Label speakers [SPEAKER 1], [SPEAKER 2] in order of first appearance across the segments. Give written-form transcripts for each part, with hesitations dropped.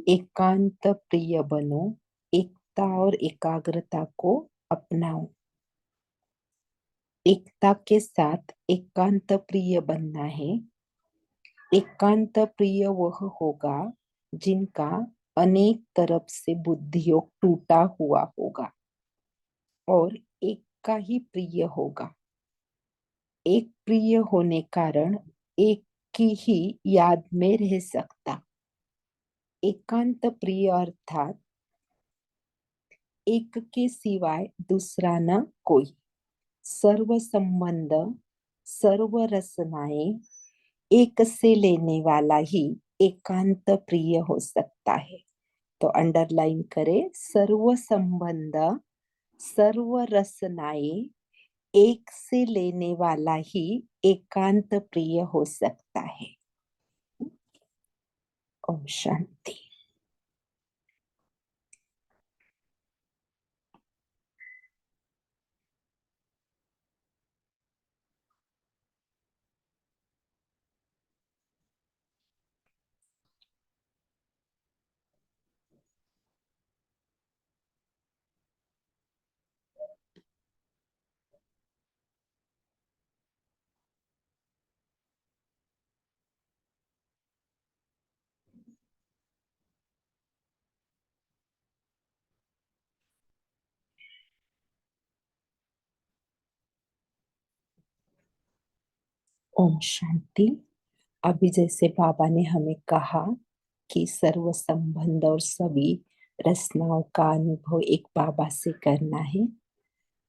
[SPEAKER 1] एकांत प्रिय बनो, एकता और एकाग्रता को अपनाओ। एकता के साथ एकांत प्रिय बनना है। एकांत प्रिय वह होगा जिनका अनेक तरफ से बुद्धियोग टूटा हुआ होगा और एक का ही प्रिय होगा। एक प्रिय होने कारण एक की ही याद में रह सकता। एकांत प्रिय अर्थात एक के सिवाय दूसरा न कोई। सर्व संबंध, सर्व रचनाएं एक से लेने वाला ही एकांत प्रिय हो सकता है। तो अंडरलाइन करें, सर्व संबंध, सर्व रचनाएं एक से लेने वाला ही एकांत प्रिय हो सकता है। ओम शांति। ओम शांति। अभी जैसे बाबा ने हमें कहा कि सर्व संबंध और सभी रचनाओं का अनुभव एक बाबा से करना है,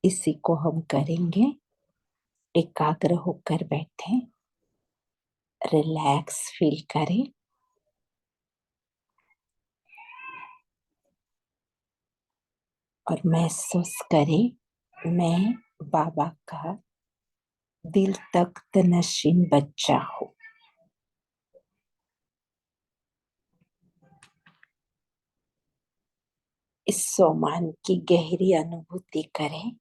[SPEAKER 1] इसी को हम करेंगे। एकाग्र होकर बैठे, रिलैक्स फील करें और महसूस करें मैं बाबा का दिल तख्त नशीन बच्चा हूँ। इस सम्मान की गहरी अनुभूति करें।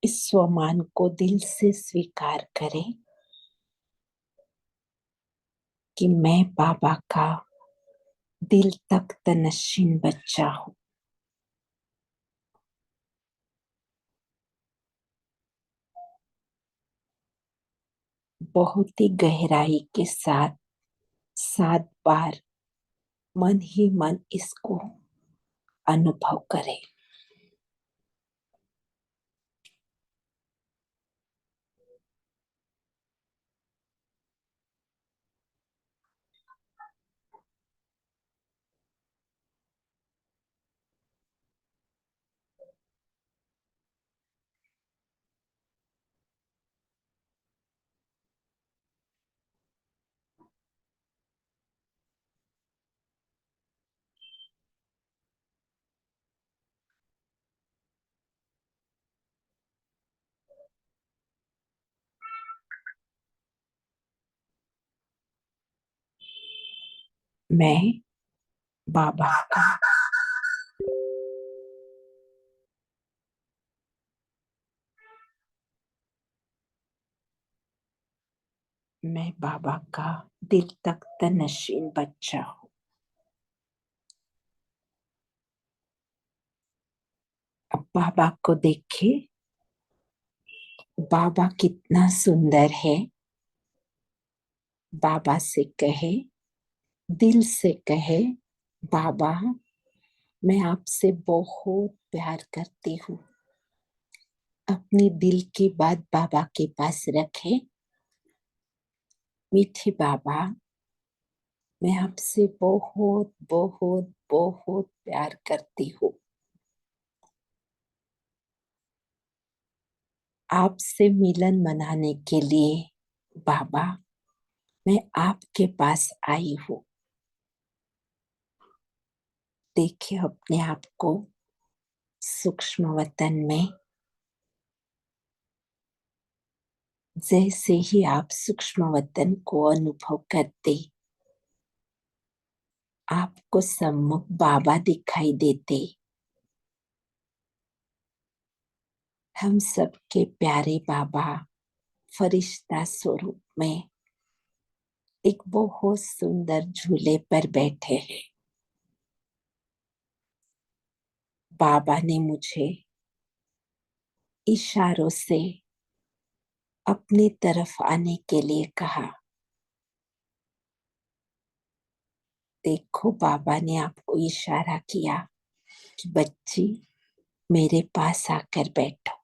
[SPEAKER 1] इस सम्मान को दिल से स्वीकार करें कि मैं बाबा का दिल तख्त नशीन बच्चा हूँ। बहुत ही गहराई के साथ 7 बार मन ही मन इसको अनुभव करें। मैं बाबा का मैं बाबा का दिल तख्त नशीन बच्चा हूँ। अब बाबा को देखे, बाबा कितना सुंदर है। बाबा से कहे, दिल से कहे, बाबा मैं आपसे बहुत प्यार करती हूँ। अपनी दिल की बात बाबा के पास रखे। मीठे बाबा, मैं आपसे बहुत बहुत बहुत प्यार करती हूँ। आपसे मिलन मनाने के लिए बाबा मैं आपके पास आई हूँ। देखिए अपने आप को सूक्ष्म वतन में। जैसे ही आप सूक्ष्म वतन को अनुभव करते, आपको सम्मुख बाबा दिखाई देते। हम सबके प्यारे बाबा फरिश्ता स्वरूप में एक बहुत सुंदर झूले पर बैठे हैं। बाबा ने मुझे इशारों से अपनी तरफ आने के लिए कहा। देखो, बाबा ने आपको इशारा किया कि बच्ची मेरे पास आकर बैठो।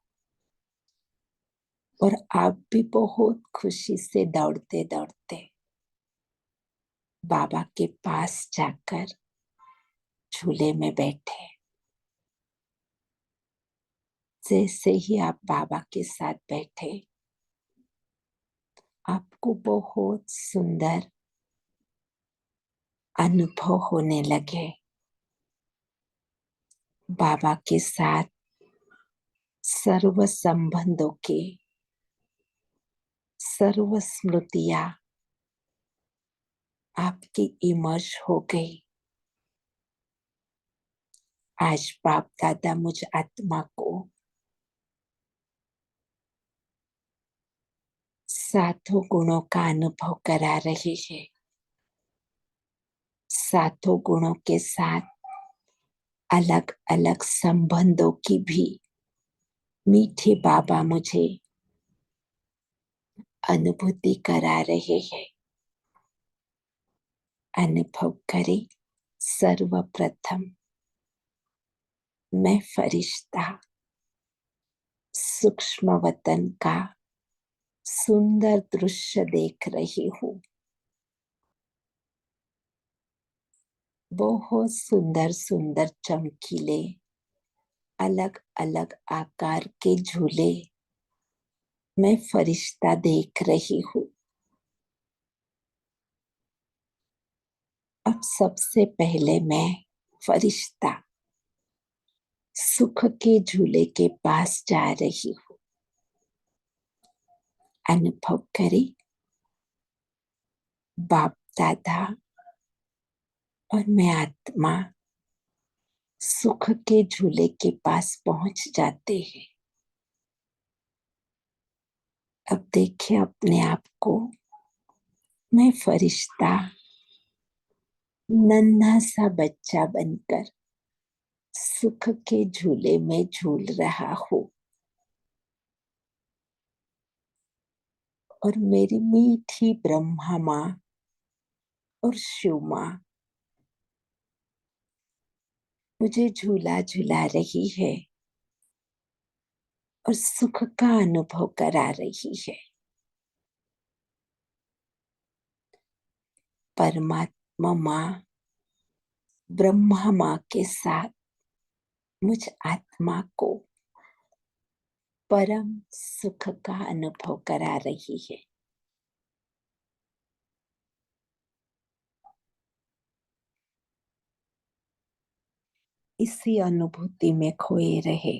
[SPEAKER 1] और आप भी बहुत खुशी से दौड़ते दौड़ते बाबा के पास जाकर झूले में बैठे। जैसे ही आप बाबा के साथ बैठे, आपको बहुत सुंदर अनुभव होने लगे। बाबा के साथ सर्व संबंधों के सर्व स्मृतियां आपकी इमर्ज हो गई। आज बाप दादा मुझ आत्मा को सातों गुणों का अनुभव करा रहे हैं। सातों गुणों के साथ अलग अलग संबंधों की भी मीठे बाबा मुझे अनुभूति करा रहे हैं। अनुभव करें। सर्वप्रथम मैं फरिश्ता सूक्ष्म वतन का सुंदर दृश्य देख रही हूँ। बहुत सुंदर सुंदर चमकीले अलग अलग आकार के झूले मैं फरिश्ता देख रही हूँ। अब सबसे पहले मैं फरिश्ता सुख के झूले के पास जा रही हूँ। अनुभव करें। बाप दादा और मैं आत्मा सुख के झूले के पास पहुंच जाते हैं। अब देखिए अपने आप को, मैं फरिश्ता नन्हा सा बच्चा बनकर सुख के झूले में झूल रहा हूँ। और मेरी मीठी ब्रह्मा माँ और शिव माँ मुझे झूला झूला रही है और सुख का अनुभव करा रही है। परमात्मा माँ ब्रह्मा माँ के साथ मुझ आत्मा को परम सुख का अनुभव करा रही है। इसी अनुभूति में खोए रहे।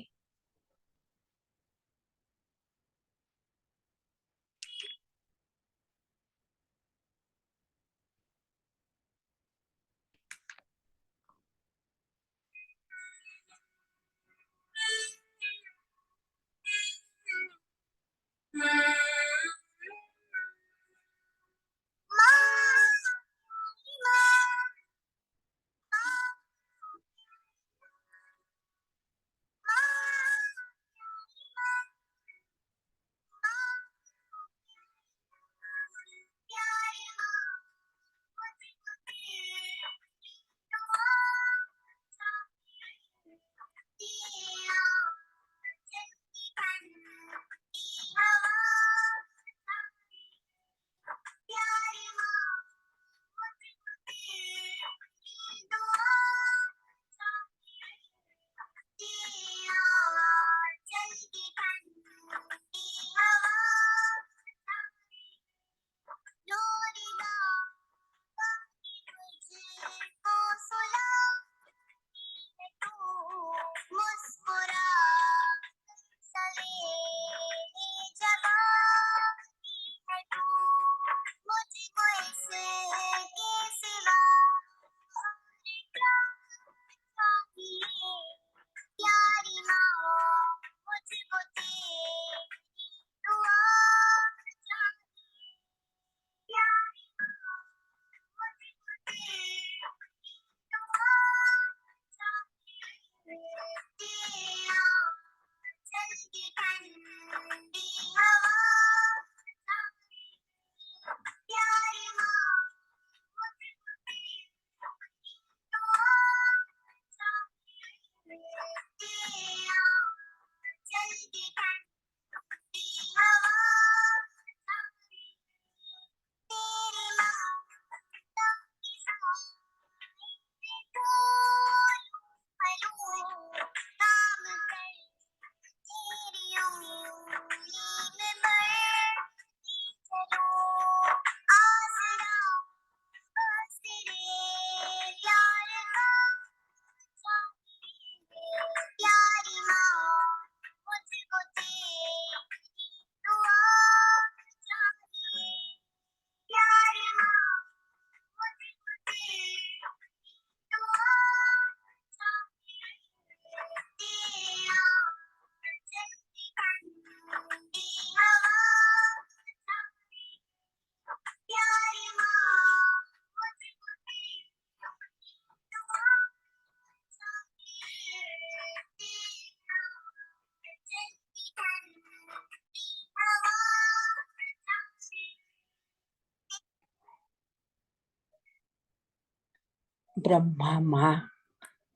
[SPEAKER 1] ब्रह्मा माँ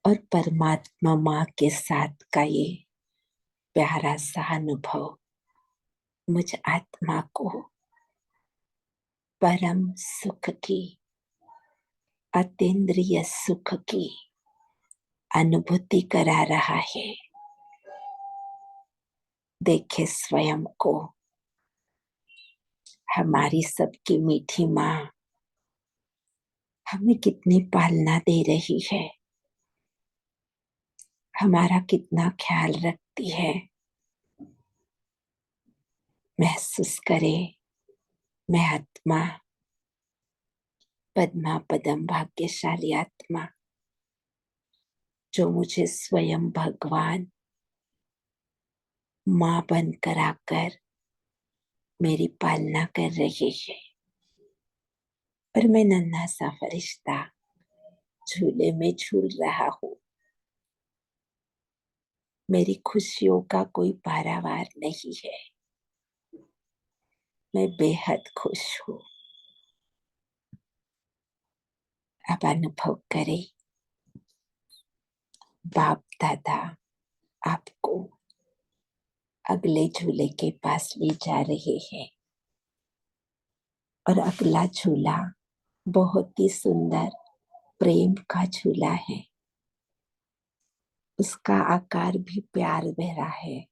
[SPEAKER 1] और परमात्मा माँ के साथ का ये प्यारा सा अनुभव मुझ आत्मा को परम सुख की, अतीन्द्रिय सुख की अनुभूति करा रहा है। देखे स्वयं को, हमारी सबकी मीठी माँ हमें कितनी पालना दे रही है, हमारा कितना ख्याल रखती है। महसूस करे, मैं आत्मा, पद्मा पदम भाग्यशाली आत्मा, जो मुझे स्वयं भगवान माँ बनकर आकर मेरी पालना कर रही है। और मैं नन्हा सा फरिश्ता झूले में झूल रहा हूँ। मेरी खुशियों का कोई पारावार नहीं है। मैं बेहद खुश हूँ। अब अनुभव करें, बाप दादा आपको अगले झूले के पास ले जा रहे हैं। और अगला झूला बहुत ही सुंदर प्रेम का झूला है। उसका आकार भी प्यार भरा है।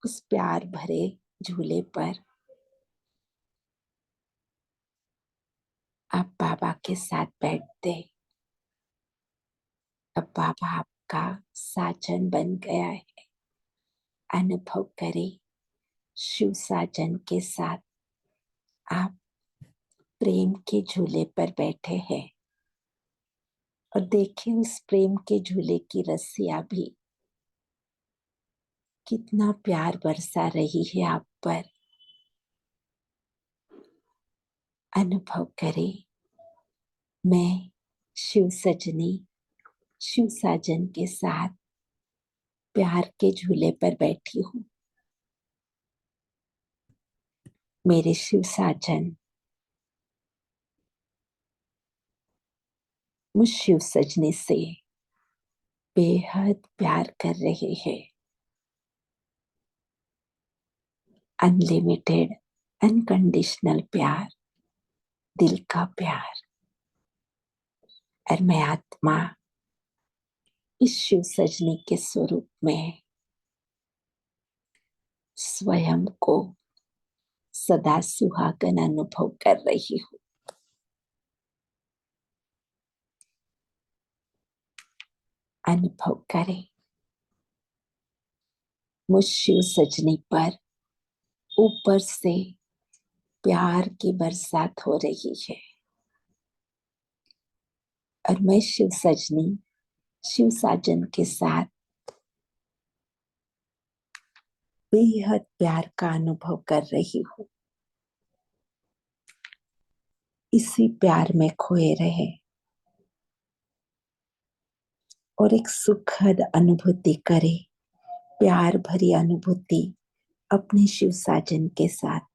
[SPEAKER 1] उस प्यार भरे झूले पर आप बाबा के साथ बैठते। अब बाबा आपका साजन बन गया है। अनुभव करें, शिव साजन के साथ आप प्रेम के झूले पर बैठे हैं। और देखिए उस प्रेम के झूले की रस्सियां भी कितना प्यार बरसा रही है आप पर। अनुभव करें, मैं शिव सजनी, शिव साजन के साथ प्यार के झूले पर बैठी हूँ। मेरे शिव साजन मुझ शिव सजनी से बेहद प्यार कर रहे हैं। अनलिमिटेड, अनकंडीशनल प्यार, दिल का प्यार। और मैं आत्मा इस शिव सजनी के स्वरूप में स्वयं को सदा सुहागन अनुभव कर रही हूँ। अनुभव करें, मुझ शिव सजनी पर ऊपर से प्यार की बरसात हो रही है। और मैं शिव सजनी, शिव साजन के साथ बेहद प्यार का अनुभव कर रही हूँ। इसी प्यार में खोए रहे और एक सुखद अनुभूति करे, प्यार भरी अनुभूति अपने शिव साजन के साथ।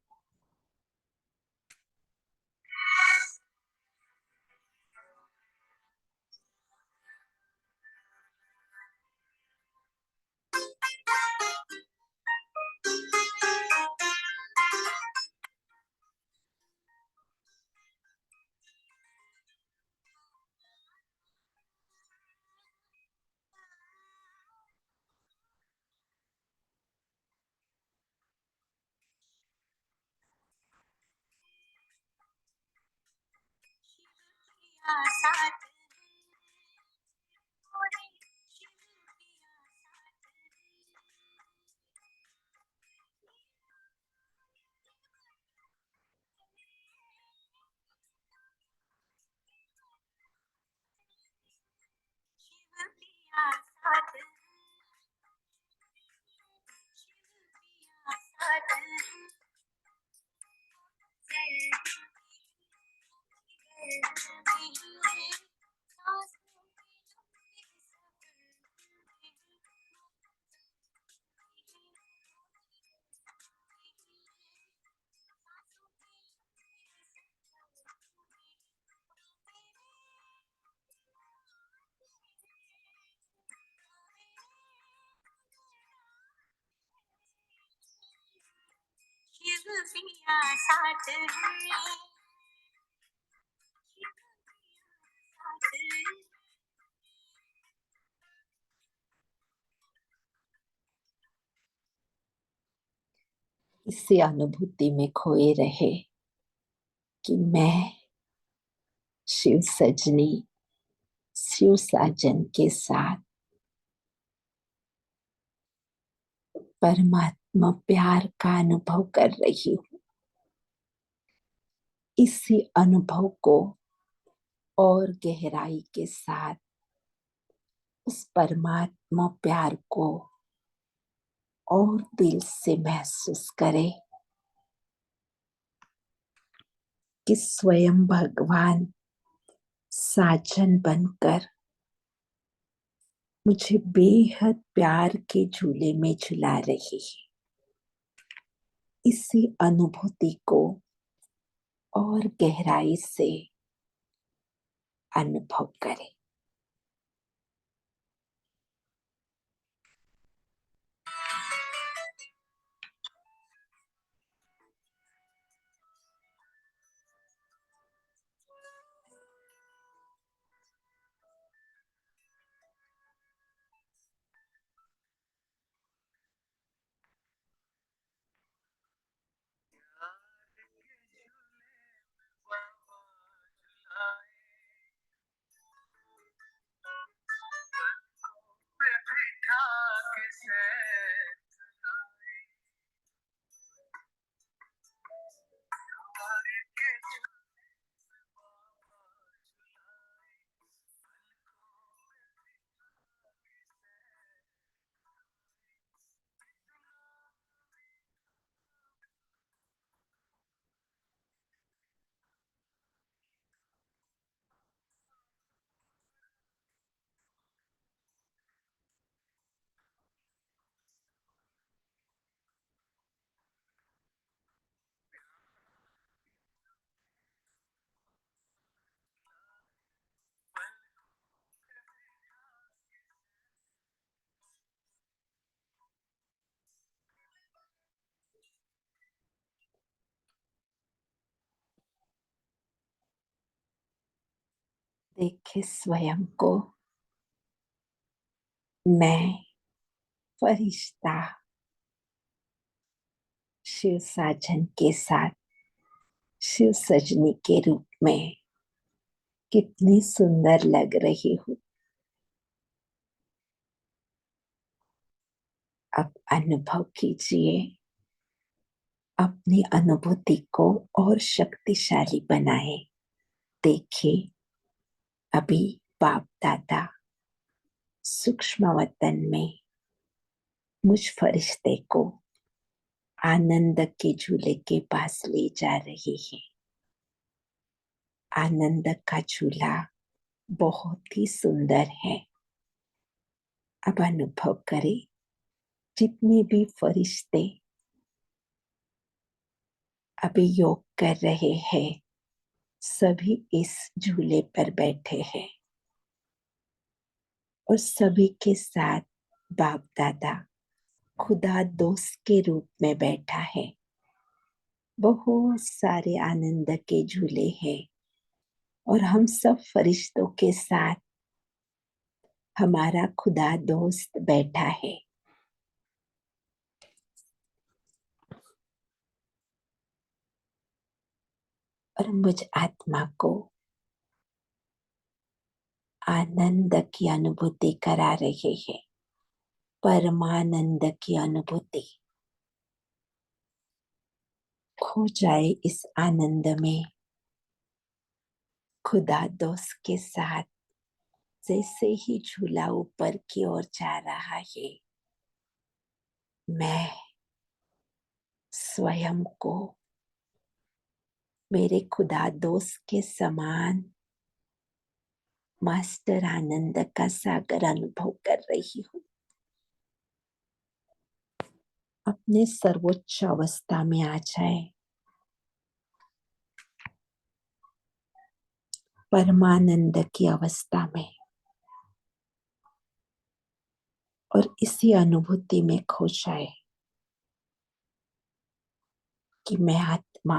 [SPEAKER 1] इसी अनुभूति में खोए रहे कि मैं शिव सजनी, शिव साजन के साथ परमात्मा प्यार का अनुभव कर रही हूँ। इसी अनुभव को और गहराई के साथ उस परमात्मा प्यार को और दिल से महसूस करें कि स्वयं भगवान साजन बनकर मुझे बेहद प्यार के झूले में झुला रही है। इसी अनुभूति को और गहराई से अनुभव करें। देखे स्वयं को, मैं फरिश्ता शिव साजन के साथ शिव सजनी के रूप में कितनी सुंदर लग रही हूँ। अब अनुभव कीजिए, अपनी अनुभूति को और शक्तिशाली बनाए। देखिए, अभी बाप दादा सूक्ष्म वतन में मुझ फरिश्ते को आनंद के झूले के पास ले जा रही है। आनंद का झूला बहुत ही सुंदर है। अब अनुभव करें, जितने भी फरिश्ते अभी योग कर रहे हैं, सभी इस झूले पर बैठे हैं और सभी के साथ बाप दादा खुदा दोस्त के रूप में बैठा है। बहुत सारे आनंद के झूले हैं और हम सब फरिश्तों के साथ हमारा खुदा दोस्त बैठा है। और मुझ आत्मा को आनंद की अनुभूति करा रहे हैं, परमानंद की अनुभूति। खो जाए इस आनंद में, खुदा दोस्त के साथ। जैसे ही झूला ऊपर की ओर जा रहा है, मैं स्वयं को मेरे खुदा दोस्त के समान मास्टर आनंद का सागर अनुभव कर रही हूँ। अपने सर्वोच्च अवस्था में आ जाए, परमानंद की अवस्था में, और इसी अनुभूति में खो जाए। कि मैं आत्मा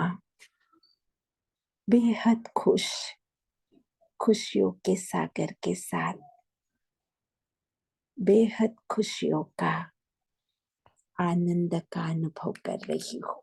[SPEAKER 1] बेहद खुशियों के सागर के साथ बेहद खुशियों का आनंद का अनुभव कर रही हूँ।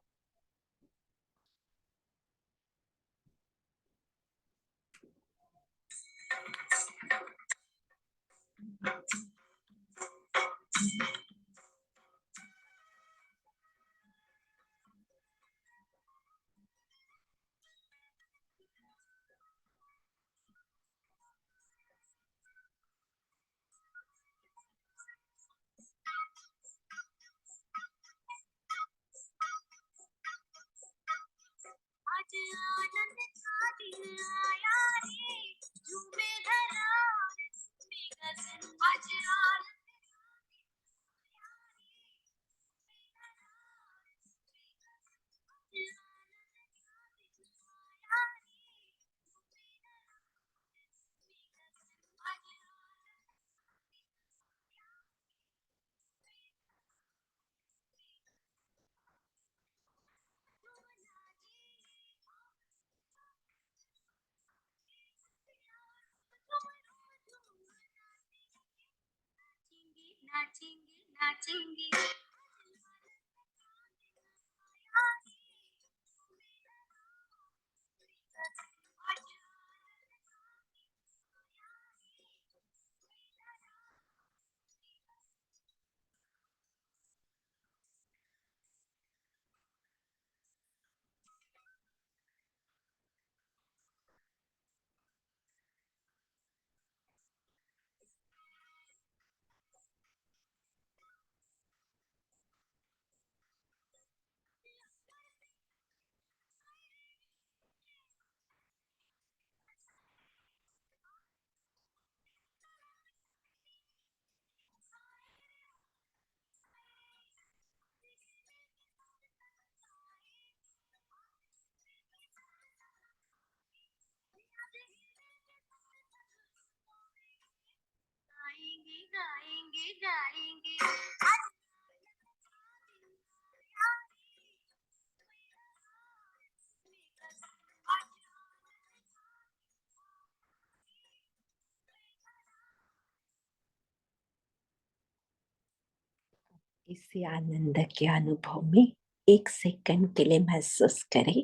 [SPEAKER 1] इसी आनंद के अनुभव में एक सेकंड के लिए महसूस करें,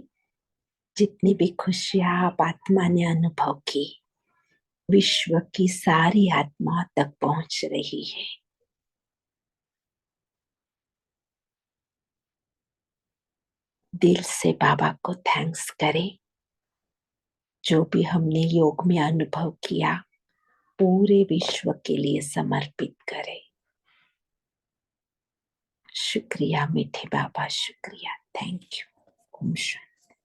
[SPEAKER 1] जितनी भी खुशियां आप आत्मा ने अनुभव की, विश्व की सारी आत्मा तक पहुंच रही है। दिल से बाबा को थैंक्स करें। जो भी हमने योग में अनुभव किया, पूरे विश्व के लिए समर्पित करें। शुक्रिया मीठे बाबा, शुक्रिया, थैंक यू। ओम शांति।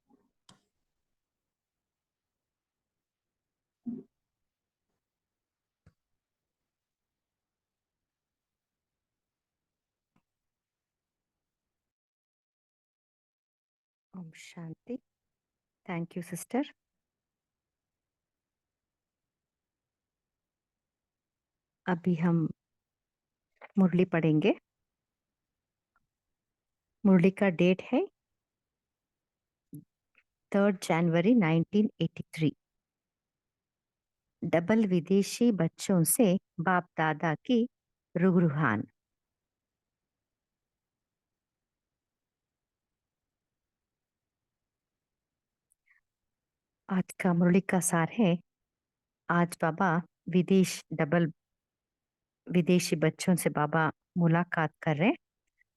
[SPEAKER 2] ओम शांति। Thank you sister. अभी हम मुरली पढ़ेंगे। मुरली का डेट है 3 जनवरी 1983। डबल विदेशी बच्चों से बाप दादा की रूबरूहान। आज का मुरली का सार है, आज बाबा विदेशी बच्चों से बाबा मुलाकात कर रहे।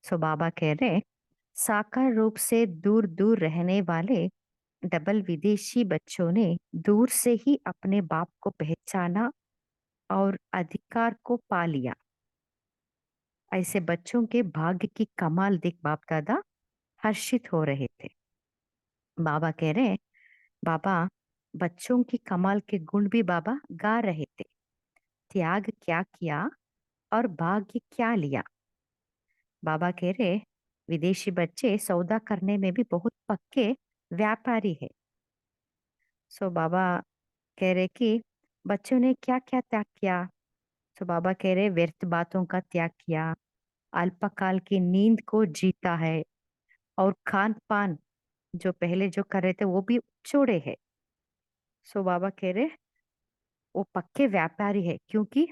[SPEAKER 2] सो बाबा कह रहे, साकार रूप से दूर दूर रहने वाले डबल विदेशी बच्चों ने दूर से ही अपने बाप को पहचाना और अधिकार को पा लिया। ऐसे बच्चों के भाग्य की कमाल देख बाप दादा हर्षित हो रहे थे। बाबा कह रहे, बाबा बच्चों की कमाल के गुण भी बाबा गा रहे थे। त्याग क्या किया और भाग्य क्या लिया। बाबा कह रहे, विदेशी बच्चे सौदा करने में भी बहुत पक्के व्यापारी है। सो बाबा कह रहे कि बच्चों ने क्या क्या त्याग किया। सो बाबा कह रहे, व्यर्थ बातों का त्याग किया, अल्पकाल की नींद को जीता है और खान पान जो पहले जो कर रहे थे वो भी चोड़े है। सो बाबा कह रहे वो पक्के व्यापारी है, क्योंकि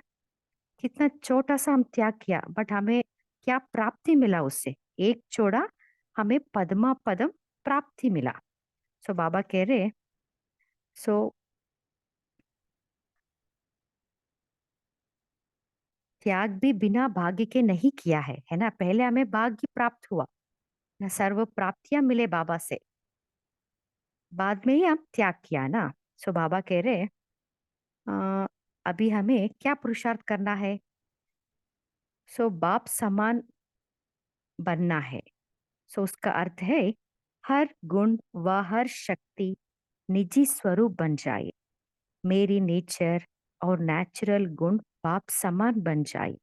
[SPEAKER 2] कितना छोटा सा हम त्याग किया, बट हमें क्या प्राप्ति मिला उससे। एक चोड़ा हमें पद्मा पदम प्राप्ति मिला। सो बाबा कह रहे सो त्याग भी बिना भाग्य के नहीं किया है ना। पहले हमें भाग्य प्राप्त हुआ ना, सर्व प्राप्तियां मिले बाबा से, बाद में ही हम त्याग किया ना। सो बाबा कह रहे अभी हमें क्या पुरुषार्थ करना है। सो बाप समान बनना है। सो उसका अर्थ है हर गुण व हर शक्ति निजी स्वरूप बन जाए। मेरी नेचर और नेचुरल गुण बाप समान बन जाए।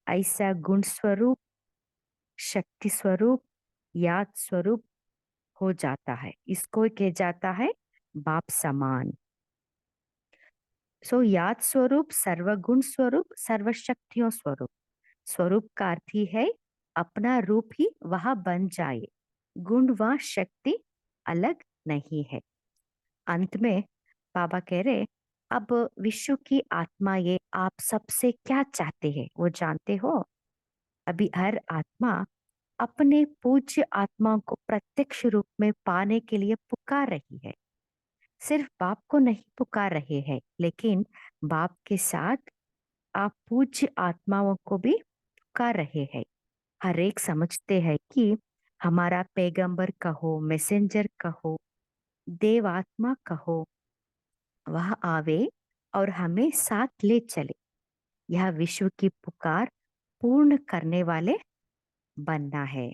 [SPEAKER 2] ऐसा गुण स्वरूप, शक्ति स्वरूप, याद स्वरूप हो जाता है, इसको कह जाता है बाप समान। सो याद स्वरूप, सर्वगुण स्वरूप, सर्वशक्तियों स्वरूप। स्वरूप का अर्थ ही है अपना रूप ही वह बन जाए, गुण व शक्ति अलग नहीं है। अंत में बाबा कह रहे अब विश्व की आत्मा ये आप सबसे क्या चाहते हैं वो जानते हो। अभी हर आत्मा अपने पूज्य आत्मा को प्रत्यक्ष रूप में पाने के लिए पुकार रही है। सिर्फ बाप को नहीं पुकार रहे हैं, लेकिन बाप के साथ आप पूज्य आत्माओं को भी पुकार रहे हैं। हर एक समझते हैं कि हमारा पैगंबर कहो, मैसेंजर कहो, देव आत्मा कहो, वह आवे और हमें साथ ले चले। यह विश्व की पुकार पूर्ण करने वाले बनना है।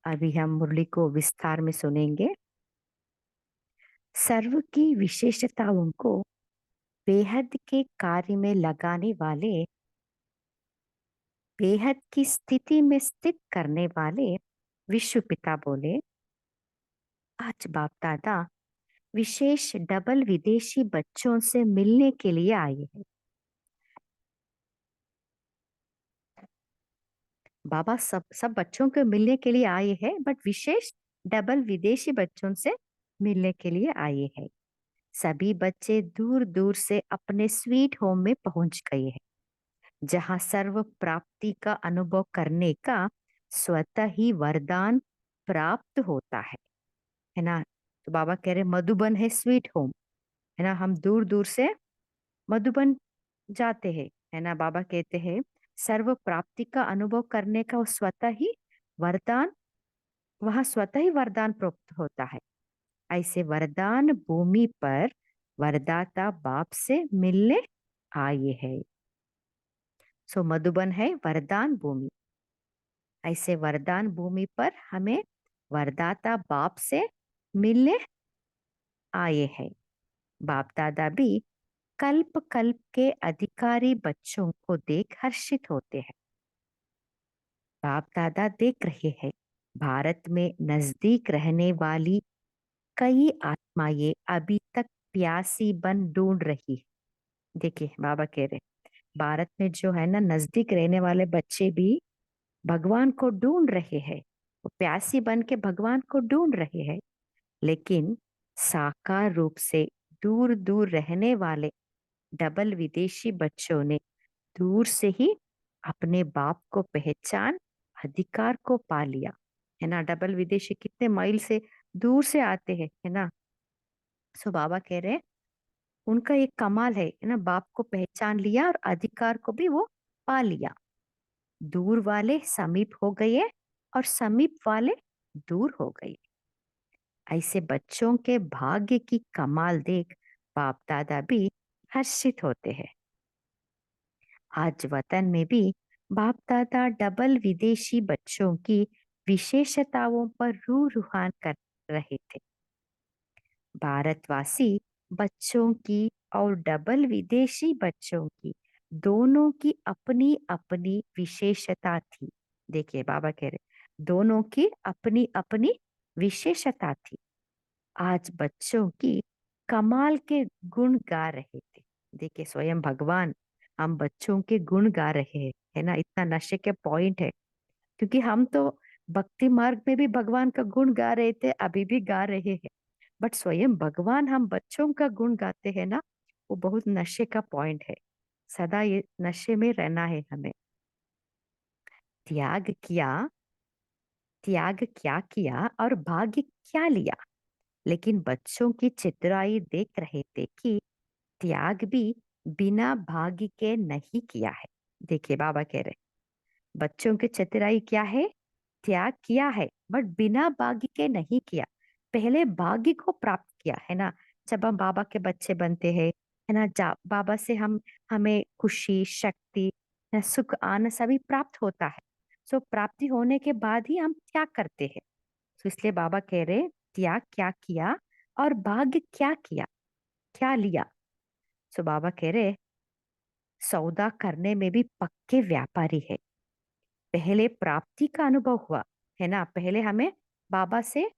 [SPEAKER 2] अभी हम मुरली को विस्तार में सुनेंगे। सर्व की विशेषताओं को बेहद के कार्य में लगाने वाले, बेहद की स्थिति में स्थित करने वाले विश्व पिता बोले आज बाप दादा विशेष डबल विदेशी बच्चों से मिलने के लिए आए हैं। बाबा सब सब बच्चों को मिलने के लिए आए हैं, बट विशेष डबल विदेशी बच्चों से मिलने के लिए आए हैं। सभी बच्चे दूर दूर से अपने स्वीट होम में पहुंच गए हैं, जहां सर्व प्राप्ति का अनुभव करने का स्वतः ही वरदान प्राप्त होता है ना। तो बाबा कह रहे मधुबन है स्वीट होम, है ना। हम दूर दूर से मधुबन जाते हैं, है ना। बाबा कहते हैं सर्व प्राप्ति का अनुभव करने का वो स्वतः ही वरदान, वहां स्वतः ही वरदान प्राप्त होता है। ऐसे वरदान भूमि पर वरदाता बाप से मिलने आए हैं। सो मधुबन है वरदान भूमि। ऐसे वरदान भूमि पर हमें वरदाता बाप से मिलने आए हैं। बाप दादा भी कल्प कल्प के अधिकारी बच्चों को देख हर्षित होते हैं। बाप दादा देख रहे हैं भारत में नजदीक रहने वाली कई आत्माएं अभी तक प्यासी बन ढूंढ रही है। देखिए बाबा कह रहे भारत में जो है ना नजदीक रहने वाले बच्चे भी भगवान को ढूंढ रहे हैं, वो प्यासी बन के भगवान को ढूंढ रहे हैं। लेकिन साकार रूप से दूर दूर रहने वाले डबल विदेशी बच्चों ने दूर से ही अपने बाप को पहचान अधिकार को पा लिया, है ना। डबल विदेशी कितने माइल से दूर से आते हैं, है ना। सो बाबा कह रहे हैं उनका एक कमाल है ना। बाप को पहचान लिया और अधिकार को भी वो पा लिया। दूर वाले समीप हो गए और समीप वाले दूर हो गए। ऐसे बच्चों के भाग्य की कमाल देख बाप दादा भी हर्षित होते हैं। आज वतन में भी बाप दादा डबल विदेशी बच्चों की विशेषताओं पर रूहान कर रहे थे। भारतवासी बच्चों की और डबल विदेशी बच्चों की दोनों की अपनी अपनी विशेषता थी। देखिए बाबा कह रहे दोनों की अपनी अपनी विशेषता थी। आज बच्चों की कमाल के गुण गा रहे थे। देखिए स्वयं भगवान हम बच्चों के गुण गा रहे हैं, है ना। इतना नशे के पॉइंट है, क्योंकि हम तो भक्ति मार्ग में भी भगवान का गुण गा रहे थे, अभी भी गा रहे हैं। बट स्वयं भगवान हम बच्चों का गुण गाते हैं ना, वो बहुत नशे का पॉइंट है। सदा ये नशे में रहना है हमें। त्याग किया, त्याग क्या किया और भाग्य क्या लिया। लेकिन बच्चों की चितराई देख रहे थे कि त्याग भी बिना भाग्य के नहीं किया है। देखिए बाबा कह रहे, बच्चों की चतुराई क्या है, त्याग किया है बट बिना भाग्य के नहीं किया। पहले भाग्य को प्राप्त किया है ना। जब हम बाबा के बच्चे बनते हैं, है ना, जा बाबा से हम हमें खुशी, शक्ति, सुख, आनंद सभी प्राप्त होता है। सो प्राप्ति होने के बाद ही हम त्याग करते हैं। तो इसलिए बाबा कह रहे, त्याग क्या किया और भाग्य क्या किया, क्या लिया। सो बाबा कह रहे, सौदा करने में भी पक्के व्यापारी है। पहले प्राप्ति का अनुभव हुआ, है ना, पहले हमें बाबा से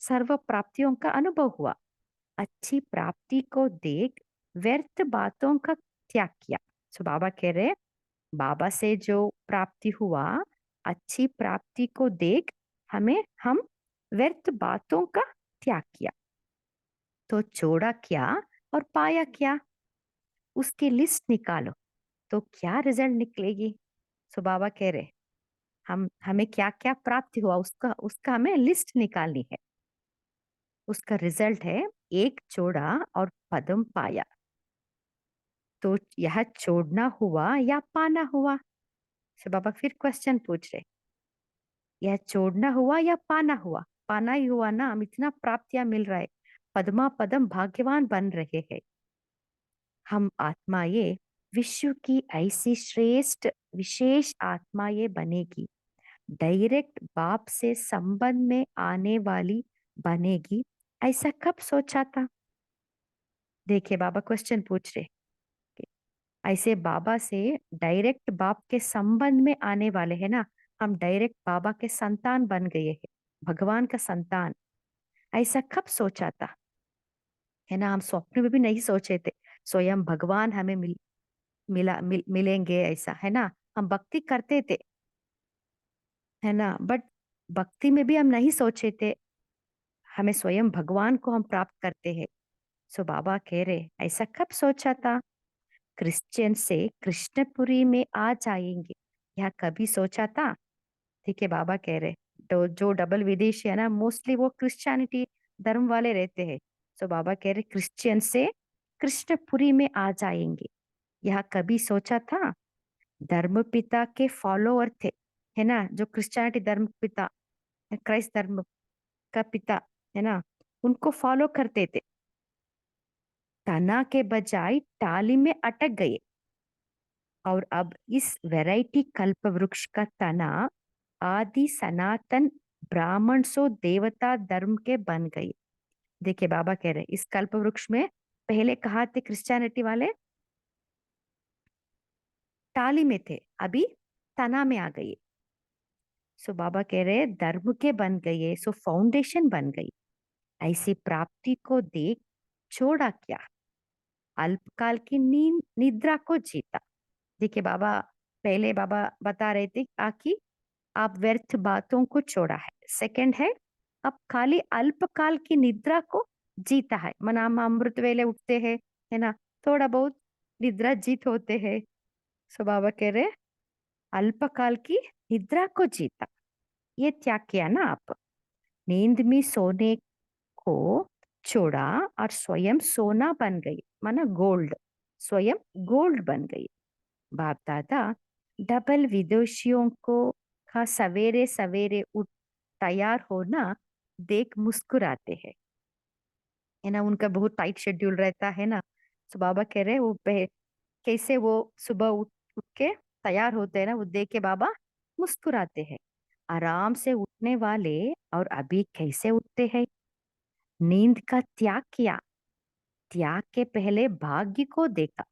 [SPEAKER 2] सर्व प्राप्तियों का अनुभव हुआ। अच्छी प्राप्ति को देख व्यर्थ बातों का त्याग किया। सो बाबा कह रहे, बाबा से जो प्राप्ति हुआ, अच्छी प्राप्ति को देख हम व्यर्थ बातों का त्याग किया। तो छोड़ा क्या और पाया क्या, उसकी लिस्ट निकालो तो क्या रिजल्ट निकलेगी। सो बाबा कह रहे, हम हमें क्या क्या प्राप्ति हुआ उसका उसका हमें लिस्ट निकालनी है। उसका रिजल्ट है, एक छोड़ा और पदम पाया। तो यह छोड़ना हुआ या पाना हुआ। तो बाबा फिर क्वेश्चन पूछ रहे, यह छोड़ना हुआ या पाना हुआ। पाना ही हुआ ना, हम इतना प्राप्तियां मिल रहा है, पद्मा पदम भाग्यवान बन रहे हैं। हम आत्माएं विश्व की ऐसी श्रेष्ठ विशेष आत्माएं बनेगी, डायरेक्ट बाप से संबंध में आने वाली बनेगी। ऐसा कब सोचा था। देखिए बाबा क्वेश्चन पूछ रहे कि ऐसे बाबा से डायरेक्ट बाप के संबंध में आने वाले हैं ना, हम डायरेक्ट बाबा के संतान बन गए हैं, भगवान का संतान। ऐसा कब सोचा था, है ना। हम स्वप्न में भी नहीं सोचे थे स्वयं भगवान हमें मिलेंगे, ऐसा है ना। हम भक्ति करते थे, है ना, बट भक्ति में भी हम नहीं सोचे थे हमें स्वयं भगवान को हम प्राप्त करते हैं। सो बाबा कह रहे, ऐसा कब सोचा था। क्रिश्चियन से कृष्णपुरी में आ जाएंगे, यह कभी सोचा था। ठीक है, बाबा कह रहे, तो जो डबल विदेशी है ना, मोस्टली वो क्रिश्चियनिटी धर्म वाले रहते हैं। सो बाबा कह रहे, क्रिश्चियन से कृष्णपुरी में आ जाएंगे, यह कभी सोचा था। धर्म पिता के फॉलोअर थे, है ना, जो क्रिश्चियनिटी धर्म पिता, क्राइस्ट धर्म का पिता, है ना, उनको फॉलो करते थे। तना के बजाय टाली में अटक गए और अब इस वैरायटी कल्प वृक्ष का तना आदि सनातन ब्राह्मण सो देवता धर्म के बन गए। देखिए बाबा कह रहे, इस कल्प वृक्ष में पहले कहा थे क्रिश्चियनिटी वाले टाली में थे, अभी तना में आ गए। सो बाबा कह रहे, धर्म के बन गए, सो फाउंडेशन बन गई। ऐसी प्राप्ति को देख छोड़ा क्या, अल्पकाल की नींद निद्रा को जीता। देखिए बाबा पहले बाबा बता रहे थे आकि आप व्यर्थ बातों को छोड़ा है। सेकंड है, अब खाली अल्पकाल की निद्रा को जीता है। मन हम अमृत वेले उठते हैं, है ना, थोड़ा बहुत निद्रा जीत होते हैं। सो बाबा कह रहे, अल्पकाल की निद्रा को जीता, ये त्याग किया ना आप। नींद में सोने को छोड़ा और स्वयं सोना बन गई, माना गोल्ड, स्वयं गोल्ड बन गई। बाप दादा डबल विदुषियों को का सवेरे सवेरे उठ तैयार होना देख मुस्कुराते हैं, है ना। उनका बहुत टाइट शेड्यूल रहता है ना। तो बाबा कह रहे वो कैसे वो सुबह उठ के तैयार होते हैं ना, वो देख के बाबा मुस्कुराते हैं। आराम से उठने वाले और अभी कैसे उठते हैं। नींद का त्याग किया, त्याग के पहले भाग्य को देखा।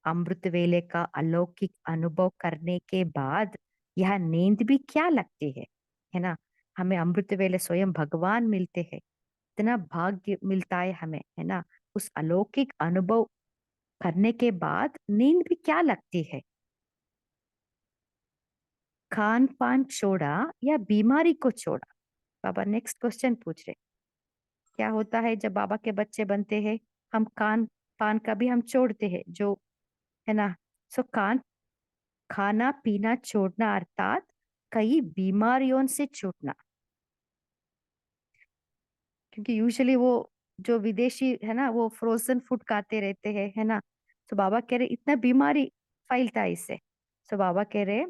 [SPEAKER 2] अमृत वेले का अलौकिक अनुभव करने के बाद यह नींद भी क्या लगती है ना। हमें अमृत वेले स्वयं भगवान मिलते हैं, इतना भाग्य मिलता है हमें, है ना। उस अलौकिक अनुभव करने के बाद नींद भी क्या लगती है। खान पान छोड़ा या बीमारी को छोड़ा? बाबा नेक्स्ट क्वेश्चन पूछ रहे, क्या होता है जब बाबा के बच्चे बनते हैं? हम खान पान का भी हम छोड़ते हैं, जो है ना। सो खाना पीना छोड़ना अर्थात कई बीमारियों से छूटना। क्योंकि यूजुअली वो जो विदेशी है ना, वो फ्रोजन फूड खाते रहते हैं, है ना। तो बाबा कह रहे इतना बीमारी फैलता है इससे। तो बाबा कह रहे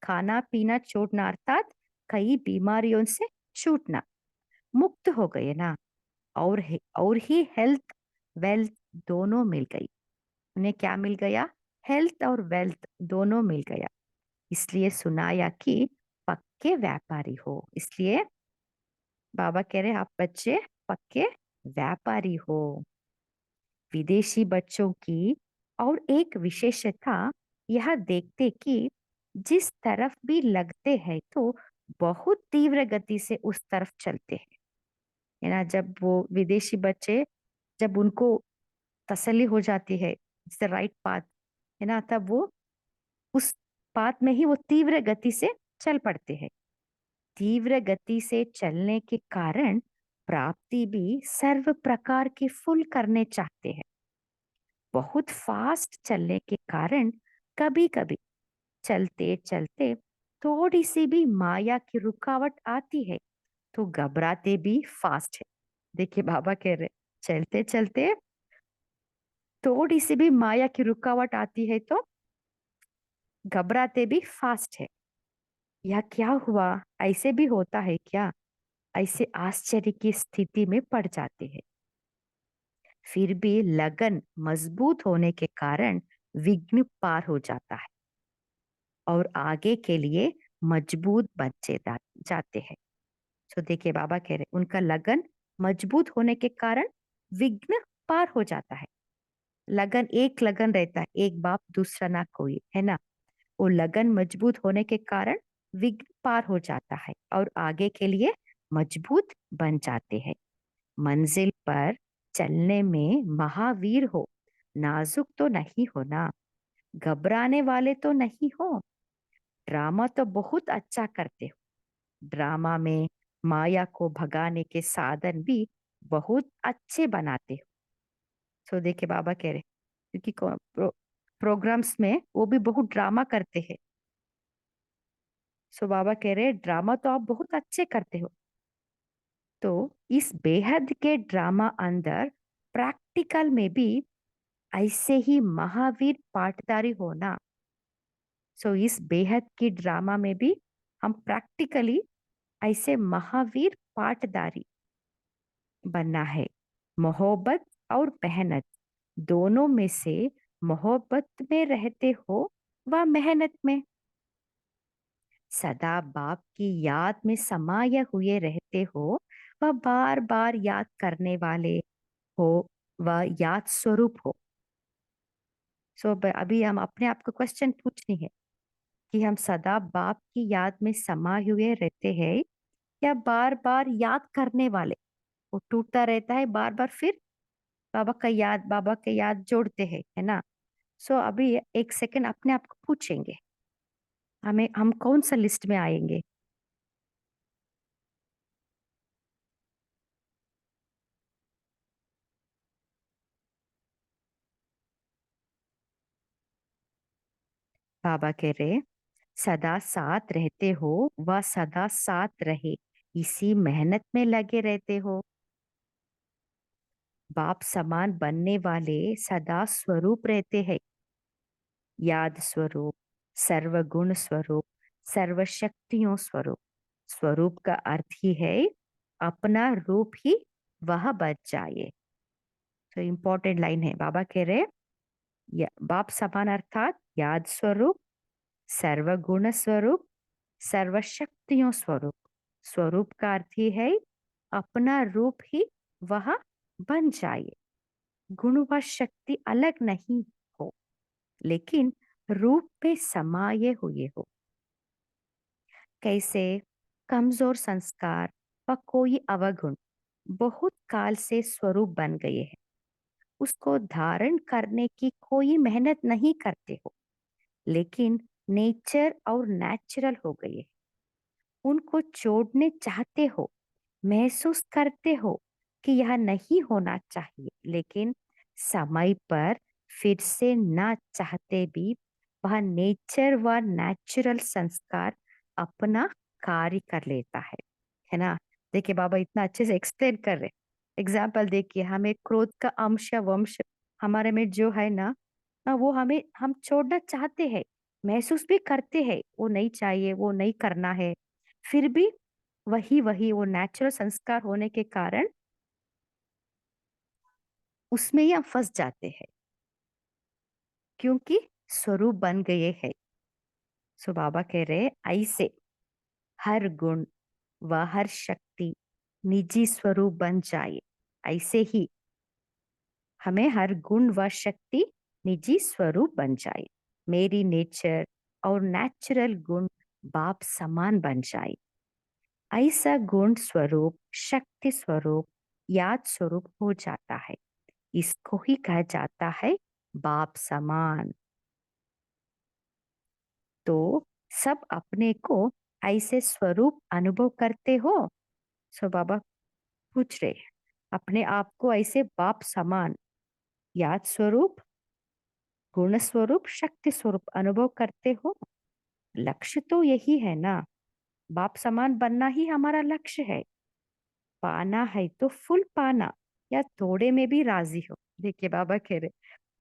[SPEAKER 2] खाना पीना छोड़ना अर्थात कई बीमारियों से छूटना, मुक्त हो गए ना। और ही हेल्थ वेल्थ दोनों मिल गई। उन्हें क्या मिल गया? हेल्थ और वेल्थ दोनों मिल गया। इसलिए सुनाया कि पक्के व्यापारी हो। इसलिए बाबा कह रहे आप बच्चे पक्के व्यापारी हो। विदेशी बच्चों की और एक विशेषता यह देखते कि जिस तरफ भी लगते हैं तो बहुत तीव्र गति से उस तरफ चलते हैं, है ना। जब वो विदेशी बच्चे, जब उनको तसल्ली हो जाती है जैसे राइट पाथ, है ना, तब वो उस पाथ में ही वो तीव्र गति से चल पड़ते हैं। तीव्र गति से चलने के कारण प्राप्ति भी सर्व प्रकार की फुल करने चाहते हैं। बहुत फास्ट चलने के कारण कभी कभी चलते चलते थोड़ी सी भी माया की रुकावट आती है तो घबराते भी फास्ट है। देखिए बाबा कह रहे चलते चलते थोड़ी सी भी माया की रुकावट आती है तो घबराते भी फास्ट है। यह क्या हुआ? ऐसे भी होता है क्या? ऐसे आश्चर्य की स्थिति में पड़ जाते हैं। फिर भी लगन मजबूत होने के कारण विघ्न पार हो जाता है और आगे के लिए मजबूत जाते हैं। तो देखिए बाबा कह रहे उनका लगन मजबूत होने के कारण विघ्न पार हो जाता है। लगन एक लगन रहता है, एक बाप दूसरा ना कोई, है ना। वो लगन मजबूत होने के कारण विघ्न पार हो जाता है और आगे के लिए मजबूत बन जाते हैं। मंजिल पर चलने में महावीर हो, नाजुक तो नहीं हो ना, घबराने वाले तो नहीं हो। ड्रामा तो बहुत अच्छा करते हो, ड्रामा में माया को भगाने के साधन भी बहुत अच्छे बनाते हो। तो देखिए बाबा कह रहे क्योंकि प्रोग्राम्स में वो भी बहुत ड्रामा करते हैं। सो बाबा कह रहे ड्रामा तो आप बहुत अच्छे करते हो, तो इस बेहद के ड्रामा अंदर प्रैक्टिकल में भी ऐसे ही महावीर पाटदारी होना। सो इस बेहद की ड्रामा में भी हम प्रैक्टिकली ऐसे महावीर पाटदारी बनना है। मोहब्बत और मेहनत दोनों में से मोहब्बत में रहते हो व मेहनत में। सदा बाप की याद में समाये हुए रहते हो व बार बार याद करने वाले हो व याद स्वरूप हो। सो अभी हम अपने आप को क्वेश्चन पूछनी है कि हम सदा बाप की याद में समाये हुए रहते हैं या बार बार याद करने वाले। वो टूटता रहता है बार बार, फिर बाबा का याद जोड़ते हैं, है ना। सो अभी एक सेकंड अपने आप को पूछेंगे हम कौन सा लिस्ट में आएंगे। बाबा कह रहे सदा साथ रहते हो व सदा साथ रहे, इसी मेहनत में लगे रहते हो। बाप समान बनने वाले सदा स्वरूप रहते हैं, याद स्वरूप, सर्वगुण स्वरूप, सर्वशक्तियों स्वरूप। स्वरूप का अर्थ ही है अपना रूप ही वह बच जाए। तो इंपॉर्टेंट लाइन है, बाबा कह रहे बाप समान अर्थात याद स्वरूप, सर्वगुण स्वरूप, सर्वशक्तियों स्वरूप। स्वरूप का अर्थ ही है अपना रूप ही वह बन जाए। गुण व शक्ति अलग नहीं हो, लेकिन रूप पे समाये हुए हो। कैसे कमजोर संस्कार व कोई अवगुण बहुत काल से स्वरूप बन गए हैं, उसको धारण करने की कोई मेहनत नहीं करते हो, लेकिन नेचर और नेचुरल हो गए हैं। उनको छोड़ने चाहते हो, महसूस करते हो कि यह नहीं होना चाहिए, लेकिन समय पर फिर से ना चाहते भी वह नेचर व नेचुरल संस्कार अपना कार्य कर लेता है ना। देखिए बाबा इतना अच्छे से एक्सप्लेन कर रहे। एग्जाम्पल देखिए, हमें क्रोध का अंश या वंश हमारे में जो है ना, वो हम छोड़ना चाहते हैं, महसूस भी करते हैं वो नहीं चाहिए, वो नहीं करना है, फिर भी वही वही वो नेचुरल संस्कार होने के कारण उसमें ही हम फंस जाते हैं, क्योंकि स्वरूप बन गए हैं। सो बाबा कह रहे ऐसे हर गुण व हर शक्ति निजी स्वरूप बन जाए। ऐसे ही हमें हर गुण व शक्ति निजी स्वरूप बन जाए। मेरी नेचर और नेचुरल गुण बाप समान बन जाए। ऐसा गुण स्वरूप, शक्ति स्वरूप, याद स्वरूप हो जाता है। इसको ही कहा जाता है बाप समान। तो सब अपने को ऐसे स्वरूप अनुभव करते हो। सो बाबा पूछ रहे, अपने आप को ऐसे बाप समान, याद स्वरूप, गुण स्वरूप, शक्ति स्वरूप अनुभव करते हो। लक्ष्य तो यही है ना, बाप समान बनना ही हमारा लक्ष्य है। पाना है तो फुल पाना, या थोड़े में भी राजी हो। देखिए बाबा कह रहे,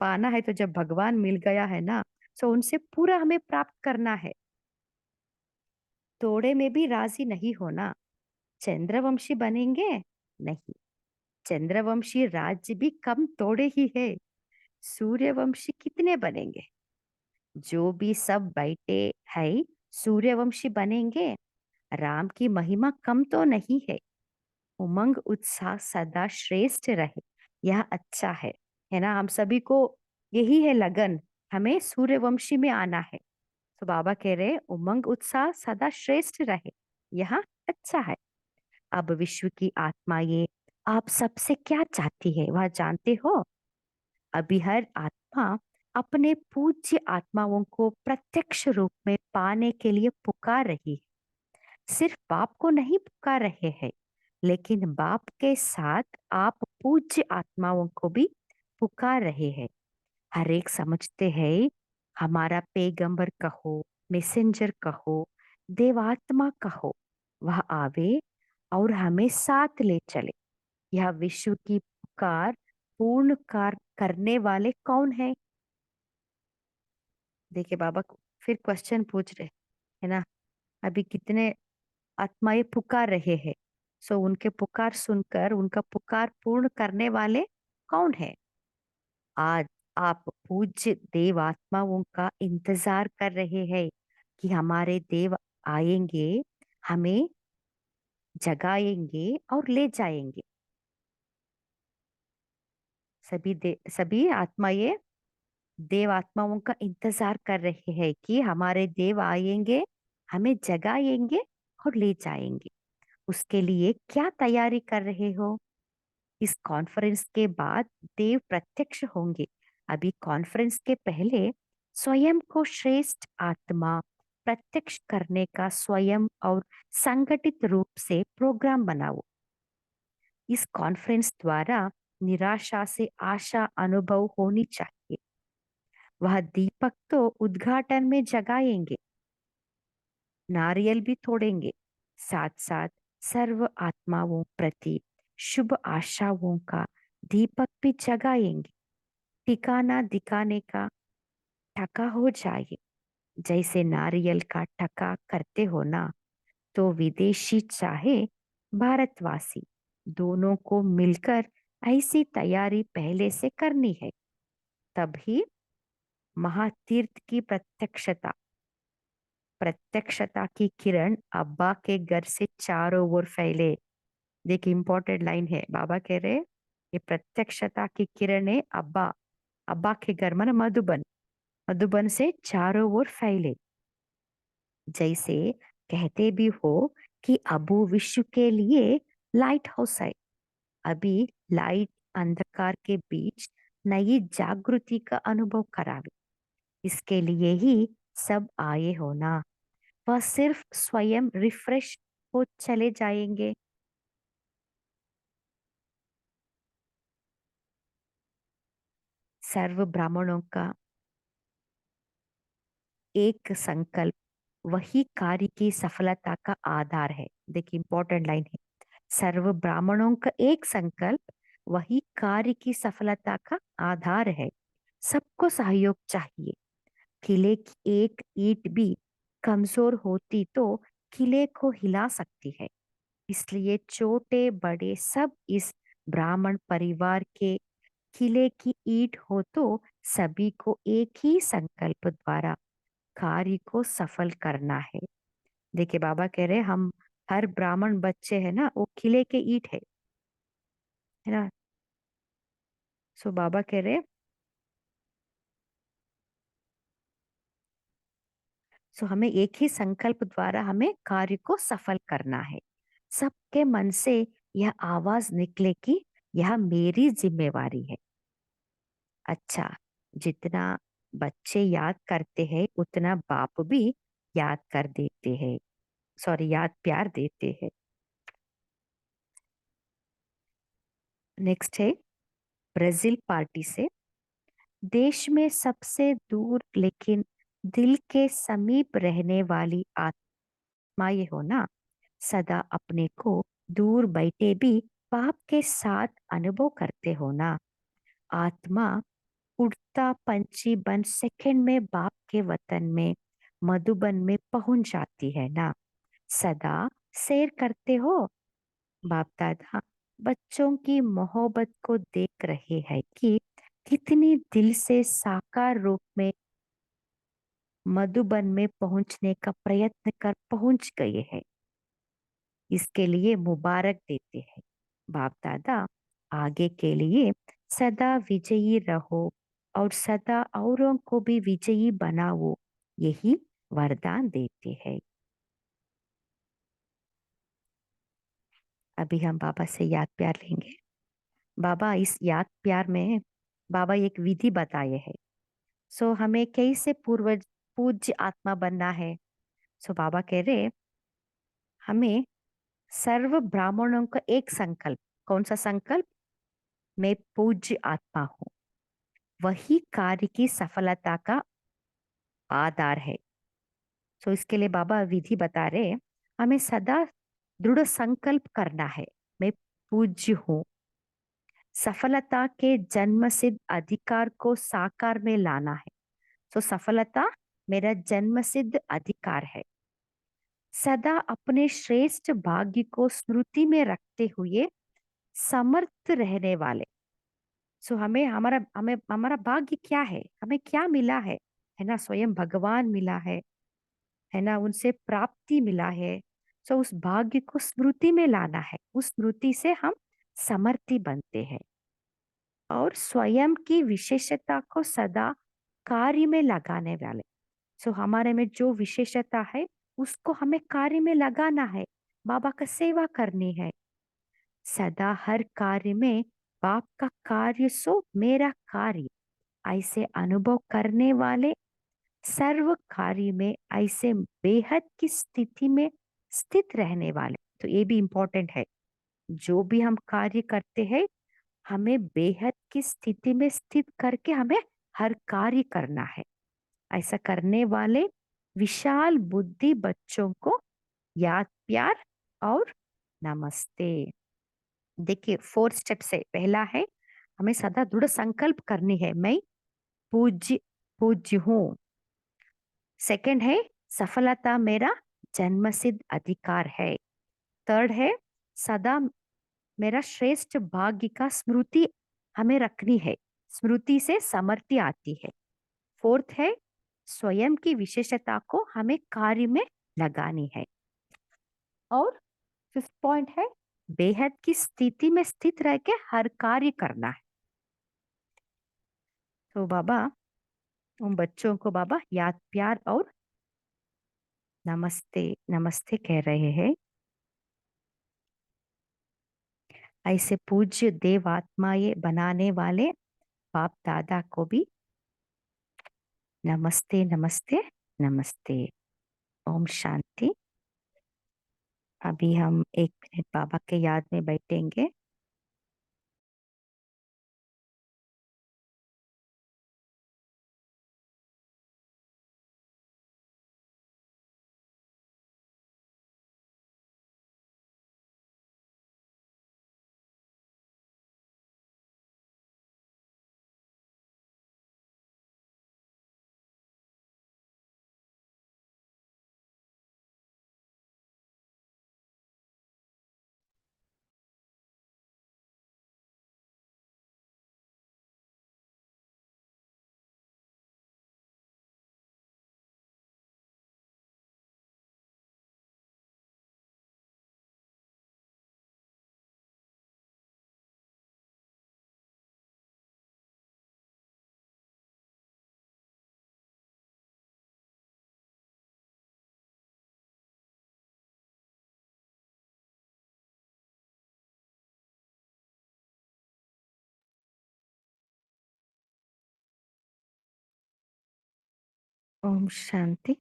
[SPEAKER 2] पाना है तो जब भगवान मिल गया है ना, तो उनसे पूरा हमें प्राप्त करना है। थोड़े में भी राजी नहीं होना। चंद्रवंशी बनेंगे नहीं, चंद्रवंशी राज्य भी कम थोड़े ही है। सूर्यवंशी कितने बनेंगे? जो भी सब बैठे है सूर्यवंशी बनेंगे। राम की महिमा कम तो नहीं है। उमंग उत्साह सदा श्रेष्ठ रहे, यह अच्छा है ना। हम सभी को यही है लगन, हमें सूर्यवंशी में आना है। तो बाबा कह रहे उमंग उत्साह सदा श्रेष्ठ रहे, यह अच्छा है। अब विश्व की आत्माएं आप सबसे क्या चाहती है वह जानते हो? अभी हर आत्मा अपने पूज्य आत्माओं को प्रत्यक्ष रूप में पाने के लिए पुकार रही है। सिर्फ बाप को नहीं पुकार रहे हैं, लेकिन बाप के साथ आप पूज्य आत्माओं को भी पुकार रहे हैं। हर एक समझते हैं हमारा पैगंबर कहो, मैसेंजर कहो, देवात्मा कहो, वह आवे और हमें साथ ले चले। यह विश्व की पुकार पूर्ण कार करने वाले कौन है? देखिए बाबा फिर क्वेश्चन पूछ रहे है ना। अभी कितने आत्माएं पुकार रहे हैं, सो उनके पुकार सुनकर उनका पुकार पूर्ण करने वाले कौन है? आज आप पूज्य देव आत्माओं का इंतजार कर रहे हैं कि हमारे देव आएंगे, हमें जगाएंगे और ले जाएंगे। सभी आत्माएं देव आत्माओं का इंतजार कर रहे हैं कि हमारे देव आएंगे, हमें जगाएंगे और ले जाएंगे। उसके लिए क्या तैयारी कर रहे हो? इस कॉन्फ्रेंस के बाद देव प्रत्यक्ष होंगे। अभी कॉन्फ्रेंस के पहले स्वयं को श्रेष्ठ आत्मा प्रत्यक्ष करने का स्वयं और संगठित रूप से प्रोग्राम बनाओ। इस कॉन्फ्रेंस द्वारा निराशा से आशा अनुभव होनी चाहिए। वह दीपक तो उद्घाटन में जगाएंगे, नारियल भी तोड़ेंगे, साथ साथ सर्व आत्माओं प्रति शुभ आशाओं का दीपक भी जगाएंगे। ठिकाना दिखाने का टका हो जाए। जैसे नारियल का टका करते हो ना, तो विदेशी चाहे भारतवासी, दोनों को मिलकर ऐसी तैयारी पहले से करनी है। तभी महातीर्थ की प्रत्यक्षता की किरण अब्बा के घर से चारों ओर फैले। देखिए इंपॉर्टेंट लाइन है, बाबा कह रहे ये प्रत्यक्षता की किरणें अब्बा, अब्बा के घर मन मधुबन, मधुबन से चारों ओर फैले। जैसे कहते भी हो कि अबू विश्व के लिए लाइट हाउस है। अभी लाइट अंधकार के बीच नई जागृति का अनुभव करावे। इसके लिए ही सब आए हो ना, वह सिर्फ स्वयं रिफ्रेश हो चले जाएंगे। सर्व ब्राह्मणों का एक संकल्प वही कार्य की सफलता का आधार है। देखिए इंपॉर्टेंट लाइन है, सर्व ब्राह्मणों का एक संकल्प वही कार्य की सफलता का आधार है। सबको सहयोग चाहिए। किले की एक ईंट भी कमजोर होती तो किले को हिला सकती है। इसलिए छोटे बड़े सब इस ब्राह्मण परिवार के किले की ईंट हो तो सभी को एक ही संकल्प द्वारा कार्य को सफल करना है। देखिए बाबा कह रहे हम हर ब्राह्मण बच्चे है ना, वो किले के ईंट है ना। सो बाबा कह रहे सो हमें एक ही संकल्प द्वारा हमें कार्य को सफल करना है। सबके मन से यह आवाज निकले कि यह मेरी जिम्मेवारी है। अच्छा, जितना बच्चे याद करते हैं उतना बाप भी याद कर देते हैं, सॉरी याद प्यार देते हैं। नेक्स्ट है ब्राजील पार्टी से। देश में सबसे दूर लेकिन दिल के समीप रहने वाली आत्मा ये हो ना, सदा अपने को दूर बैठे भी बाप के साथ अनुभव करते हो ना। आत्मा उड़ता पंछी बन सेकंड में बाप के वतन में मधुबन में पहुंच जाती है ना। सदा सैर करते हो। बाप दादा बच्चों की मोहब्बत को देख रहे हैं कि कितनी दिल से साकार रूप में मधुबन में पहुंचने का प्रयत्न कर पहुंच गए हैं। इसके लिए मुबारक देते हैं। बाप दादा आगे के लिए सदा विजयी रहो और सदा औरों को भी विजयी बनाओ, यही वरदान देते हैं। अभी हम बाबा से याद प्यार लेंगे। बाबा इस याद प्यार में बाबा एक विधि बताए हैं। सो हमें कैसे पूर्वज पूज्य आत्मा बनना है। सो बाबा कह रहे हमें सर्व ब्राह्मणों का एक संकल्प, कौन सा संकल्प, मैं पूज्य आत्मा हूँ, वही कार्य की सफलता का आधार है। सो इसके लिए बाबा विधि बता रहे हमें सदा दृढ़ संकल्प करना है, मैं पूज्य हूँ। सफलता के जन्म सिद्ध अधिकार को साकार में लाना है। तो सफलता मेरा जन्म सिद्ध अधिकार है। सदा अपने श्रेष्ठ भाग्य को स्मृति में रखते हुए समर्थ रहने वाले। सो हमें हमें हमारा भाग्य क्या है, हमें क्या मिला है ना, स्वयं भगवान मिला है ना, उनसे प्राप्ति मिला है। सो उस भाग्य को स्मृति में लाना है, उस स्मृति से हम समर्थी बनते हैं और स्वयं की विशेषता को सदा कार्य में लगाने वाले। सो हमारे में जो विशेषता है उसको हमें कार्य में लगाना है, बाबा का सेवा करनी है। सदा हर कार्य में बाप का कार्य सो मेरा कार्य, ऐसे अनुभव करने वाले सर्व कार्य में ऐसे बेहद की स्थिति में स्थित रहने वाले। तो ये भी इंपॉर्टेंट है, जो भी हम कार्य करते हैं हमें बेहद की स्थिति में स्थित करके हमें हर कार्य करना है। ऐसा करने वाले विशाल बुद्धि बच्चों को याद प्यार और नमस्ते। देखिए 4 स्टेप से पहला है हमें सदा दृढ़ संकल्प करनी है, मैं पूज्य पूज्य हूँ। सेकंड है सफलता मेरा जन्मसिद्ध अधिकार है। थर्ड है सदा मेरा श्रेष्ठ भाग्य का स्मृति हमें रखनी है, स्मृति से समृद्धि आती है। फोर्थ है स्वयं की विशेषता को हमें कार्य में लगानी है। और फिफ्थ पॉइंट है बेहद की स्थिति में स्थित रह के हर कार्य करना है। तो बाबा उन बच्चों को बाबा याद प्यार और नमस्ते नमस्ते कह रहे हैं। ऐसे पूज्य देव आत्माएं बनाने वाले बाप दादा को भी नमस्ते नमस्ते नमस्ते। ओम शांति। अभी हम 1 मिनट बाबा के याद में बैठेंगे। ओम शांति।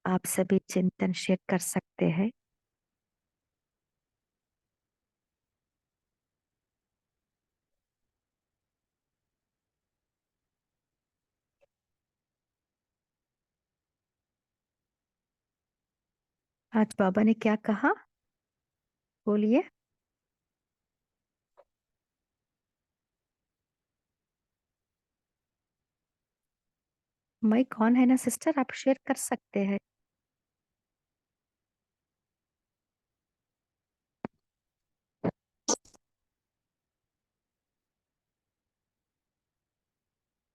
[SPEAKER 2] आप सभी चिंतन शेयर कर सकते हैं। आज बाबा ने क्या कहा, बोलिए। माइक ऑन है ना सिस्टर, आप शेयर कर सकते हैं।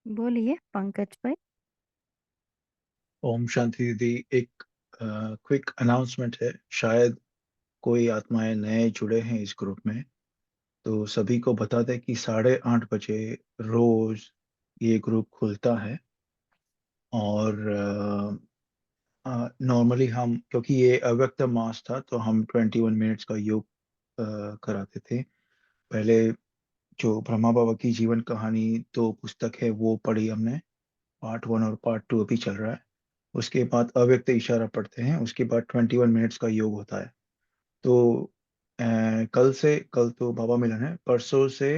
[SPEAKER 2] बोलिए पंकज भाई।
[SPEAKER 3] ओम शांति दीदी। एक क्विक अनाउंसमेंट है। शायद कोई आत्माएं नए जुड़े हैं इस ग्रुप में, तो सभी को बता दें कि 8:30 बजे रोज ये ग्रुप खुलता है। और नॉर्मली हम, क्योंकि ये अव्यक्त मास था, तो हम 21 मिनट्स का योग कराते थे पहले। जो ब्रह्मा बाबा की जीवन कहानी 2 पुस्तक है वो पढ़ी हमने। पार्ट 1 और पार्ट 2 अभी चल रहा है। उसके बाद अव्यक्त इशारा पढ़ते हैं, उसके बाद 21 मिनट्स का योग होता है। तो कल तो बाबा मिलन है, परसों से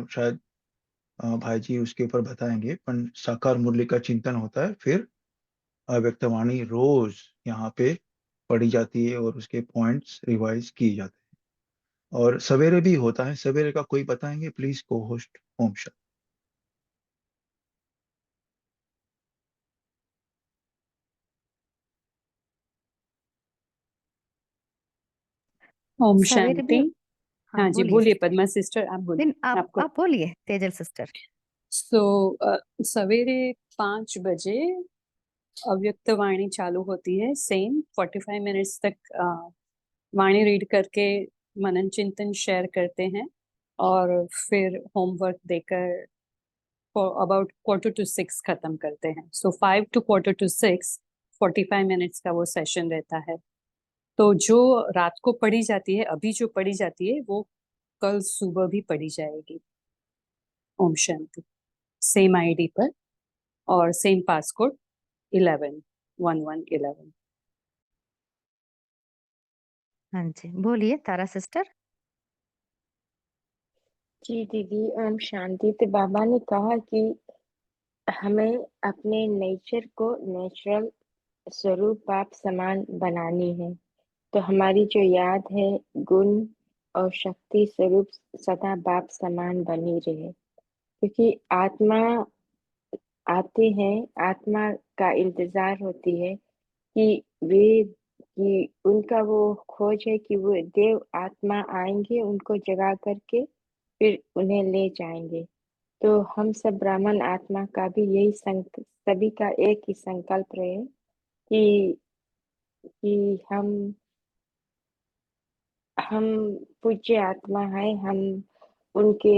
[SPEAKER 3] शायद भाई जी उसके ऊपर बताएंगे, पर साकार मुरली का चिंतन होता है। फिर अव्यक्तवाणी रोज यहाँ पे पढ़ी जाती है और उसके पॉइंट्स रिवाइज किए जाते हैं। और सवेरे भी होता है। सवेरे का कोई बताएंगे प्लीज, को होस्ट। ओम शांति।
[SPEAKER 4] ओम
[SPEAKER 2] सवेरे भी।
[SPEAKER 4] शांति।
[SPEAKER 2] हाँ
[SPEAKER 4] हाँ जी,
[SPEAKER 2] बोलिए
[SPEAKER 4] बोलिए
[SPEAKER 2] सिस्टर।
[SPEAKER 4] पद्मा सिस्टर, आप बोलिए।
[SPEAKER 2] दिन आप
[SPEAKER 4] आपको
[SPEAKER 2] आप बोलिए तेजल सिस्टर।
[SPEAKER 4] सवेरे 5 बजे अव्यक्त वाणी चालू होती है। सेम 45 मिनट्स तक वाणी रीड करके मनन चिंतन शेयर करते हैं, और फिर होमवर्क देकर अबाउट 5:45 खत्म करते हैं। सो 5 to 5:45 45 मिनट्स का वो सेशन रहता है। तो जो रात को पढ़ी जाती है, अभी जो पढ़ी जाती है, वो कल सुबह भी पढ़ी जाएगी। ओम शांति। सेम आईडी पर और सेम पासकोड 111111।
[SPEAKER 2] हाँ जी बोलिए तारा सिस्टर।
[SPEAKER 5] जी दीदी, ओम शांति। तो बाबा ने कहा कि हमें अपने नेचर को नेचुरल स्वरूप बाप समान बनानी है। तो हमारी जो याद है, गुण और शक्ति स्वरूप सदा बाप समान बनी रहे। क्योंकि आत्मा आते हैं, आत्मा का इंतजार होती है कि वे कि उनका वो खोज है कि वो देव आत्मा आएंगे, उनको जगा करके फिर उन्हें ले जाएंगे। तो हम सब ब्राह्मण आत्मा का भी यही सभी का एक ही संकल्प रहे कि हम पूज्य आत्मा है। हम उनके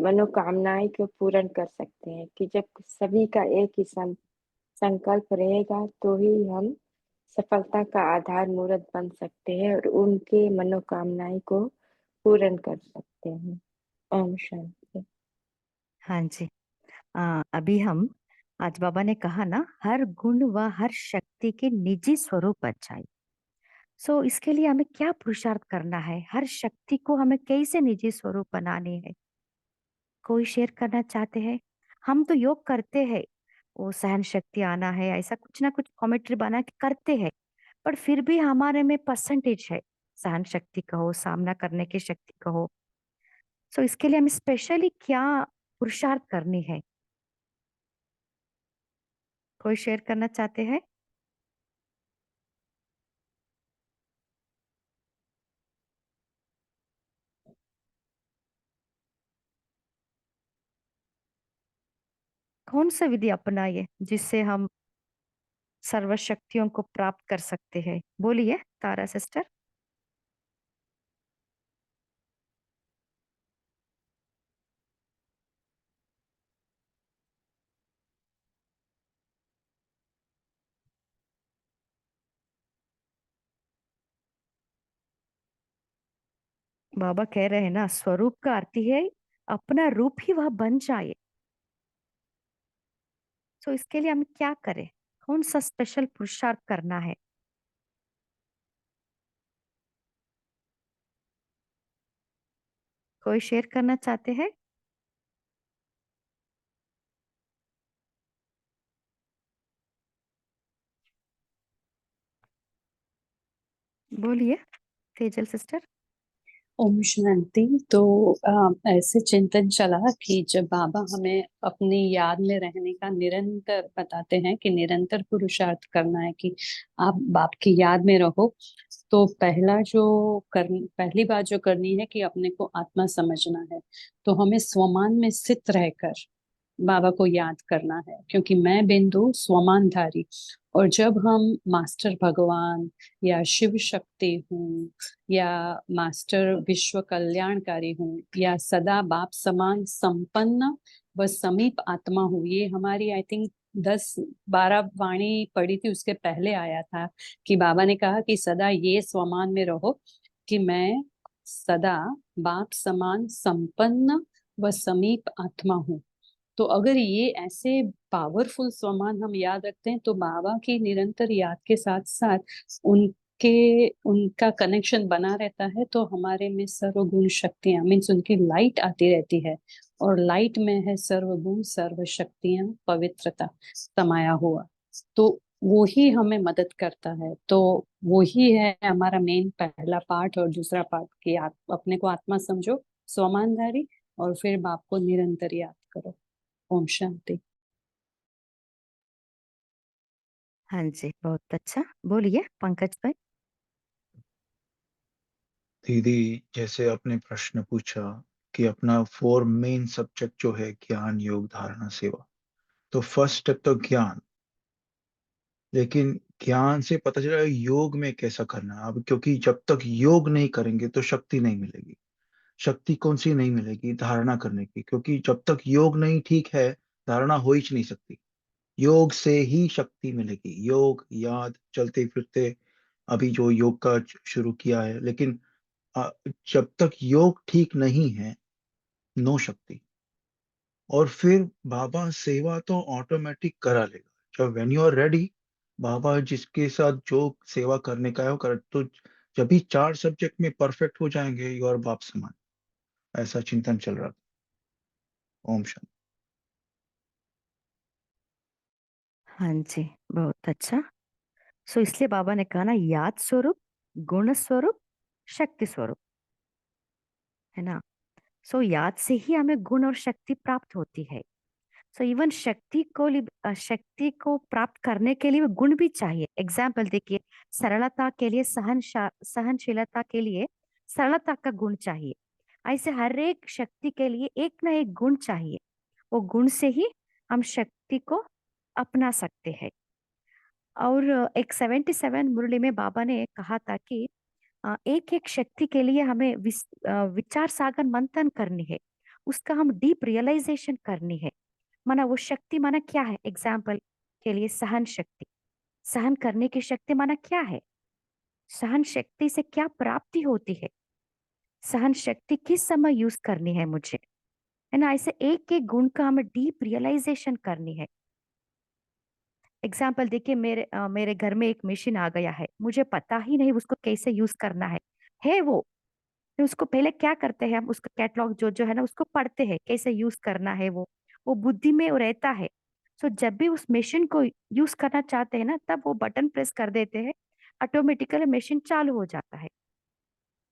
[SPEAKER 5] मनोकामनाएं को पूर्ण कर सकते हैं कि जब सभी का एक ही संकल्प रहेगा, तो ही हम सफलता का आधार मूर्त बन सकते हैं और उनके मनोकामनाएं को पूर्ण कर सकते हैं। ओम शांति।
[SPEAKER 2] हाँ जी। अभी हम आज बाबा ने कहा ना, हर गुण व हर शक्ति के निजी स्वरूप अच्छाई। सो इसके लिए हमें क्या पुरुषार्थ करना है? हर शक्ति को हमें कैसे निजी स्वरूप बनानी है? कोई शेयर करना चाहते हैं? हम तो योग करते हैं, वो सहन शक्ति आना है, ऐसा कुछ ना कुछ कॉमेंट्री बना के करते हैं, पर फिर भी हमारे में परसेंटेज है। सहन शक्ति कहो, सामना करने की शक्ति कहो। सो इसके लिए हमें स्पेशली क्या पुरुषार्थ करनी है? कोई शेयर करना चाहते हैं? कौन सा विधि अपनाइए जिससे हम सर्व शक्तियों को प्राप्त कर सकते हैं? बोलिए तारा सिस्टर। बाबा कह रहे हैं ना, स्वरूप का अर्थ ही है अपना रूप ही वह बन जाए। तो इसके लिए हम क्या करें? कौन सा स्पेशल पुरुषार्थ करना है? कोई शेयर करना चाहते हैं? बोलिए तेजल सिस्टर।
[SPEAKER 4] ओम शांति। तो ऐसे चिंतन चला कि जब बाबा हमें अपनी याद में रहने का निरंतर बताते हैं कि निरंतर पुरुषार्थ करना है कि आप बाप की याद में रहो, तो पहली बात जो करनी है कि अपने को आत्मा समझना है। तो हमें स्वमान में स्थित रहकर बाबा को याद करना है, क्योंकि मैं बिंदु स्वमानधारी। और जब हम मास्टर भगवान या शिव शक्ति हूँ या मास्टर विश्व कल्याणकारी हूँ या सदा बाप समान संपन्न व समीप आत्मा हूँ, ये हमारी आई थिंक 10-12 वाणी पढ़ी थी, उसके पहले आया था कि बाबा ने कहा कि सदा ये स्वमान में रहो कि मैं सदा बाप समान संपन्न व समीप आत्मा हूँ। तो अगर ये ऐसे पावरफुल स्वमान हम याद रखते हैं, तो बाबा की निरंतर याद के साथ साथ उनका कनेक्शन बना रहता है, तो हमारे में सर्वगुण शक्तियां मीन्स उनकी लाइट आती रहती है। और लाइट में है सर्वगुण सर्व शक्तियां पवित्रता समाया हुआ। तो वो ही हमें मदद करता है। तो वो ही है हमारा मेन पहला पार्ट। और दूसरा पार्ट कि आप अपने को आत्मा समझो, स्वमानधारी, और फिर बाप को निरंतर याद करो। ओम शांति।
[SPEAKER 2] हाँ जी, बहुत अच्छा। बोलिए पंकज भाई।
[SPEAKER 3] दीदी, जैसे आपने प्रश्न पूछा कि अपना 4 मेन सब्जेक्ट जो है ज्ञान, योग, धारणा, सेवा, तो फर्स्ट स्टेप तो ज्ञान। लेकिन ज्ञान से पता चला योग में कैसा करना है अब, क्योंकि जब तक योग नहीं करेंगे तो शक्ति नहीं मिलेगी। शक्ति कौन सी नहीं मिलेगी? धारणा करने की, क्योंकि जब तक योग नहीं ठीक है, धारणा हो ही नहीं सकती। योग से ही शक्ति मिलेगी। योग, याद, चलते फिरते, अभी जो योग का शुरू किया है, लेकिन जब तक योग ठीक नहीं है, नो शक्ति। और फिर बाबा सेवा तो ऑटोमेटिक करा लेगा। जब व्हेन यू आर रेडी, बाबा जिसके साथ जो सेवा करने का है वो कर, तो जब भी 4 सब्जेक्ट में परफेक्ट हो जाएंगे, यू आर बाप समान। ऐसा चिंतन चल रहा था। ओम शांति।
[SPEAKER 2] हाँ जी, बहुत अच्छा। सो इसलिए बाबा ने कहा ना, याद स्वरूप, गुण स्वरूप, शक्ति स्वरूप, है ना। सो याद से ही हमें गुण और शक्ति प्राप्त होती है। सो इवन शक्ति को प्राप्त करने के लिए गुण भी चाहिए। एग्जाम्पल देखिए, सरलता के लिए सहनशीलता के लिए सरलता का गुण चाहिए। ऐसे हर एक शक्ति के लिए एक ना एक गुण चाहिए। वो गुण से ही हम शक्ति को अपना सकते हैं। और एक 77 मुरली में बाबा ने कहा था कि एक एक शक्ति के लिए हमें विचार सागर मंथन करनी है, उसका हम डीप रियलाइजेशन करनी है। माना वो शक्ति माना क्या है? एग्जाम्पल के लिए सहन शक्ति, सहन करने की शक्ति माना क्या है? सहन शक्ति से क्या प्राप्ति होती है? सहन शक्ति किस समय यूज करनी है मुझे, है ना। ऐसे एक एक गुण का हमें डीप रियलाइजेशन करनी है। एग्जाम्पल देखिए, मेरे घर में एक मशीन आ गया है, मुझे पता ही नहीं उसको कैसे यूज करना है वो। तो उसको पहले क्या करते हैं, हम उसका कैटलॉग जो जो है ना उसको पढ़ते हैं, कैसे यूज करना है वो बुद्धि में वो रहता है। सो जब भी उस मशीन को यूज करना चाहते हैं ना, तब वो बटन प्रेस कर देते हैं, ऑटोमेटिकली मशीन चालू हो जाता है।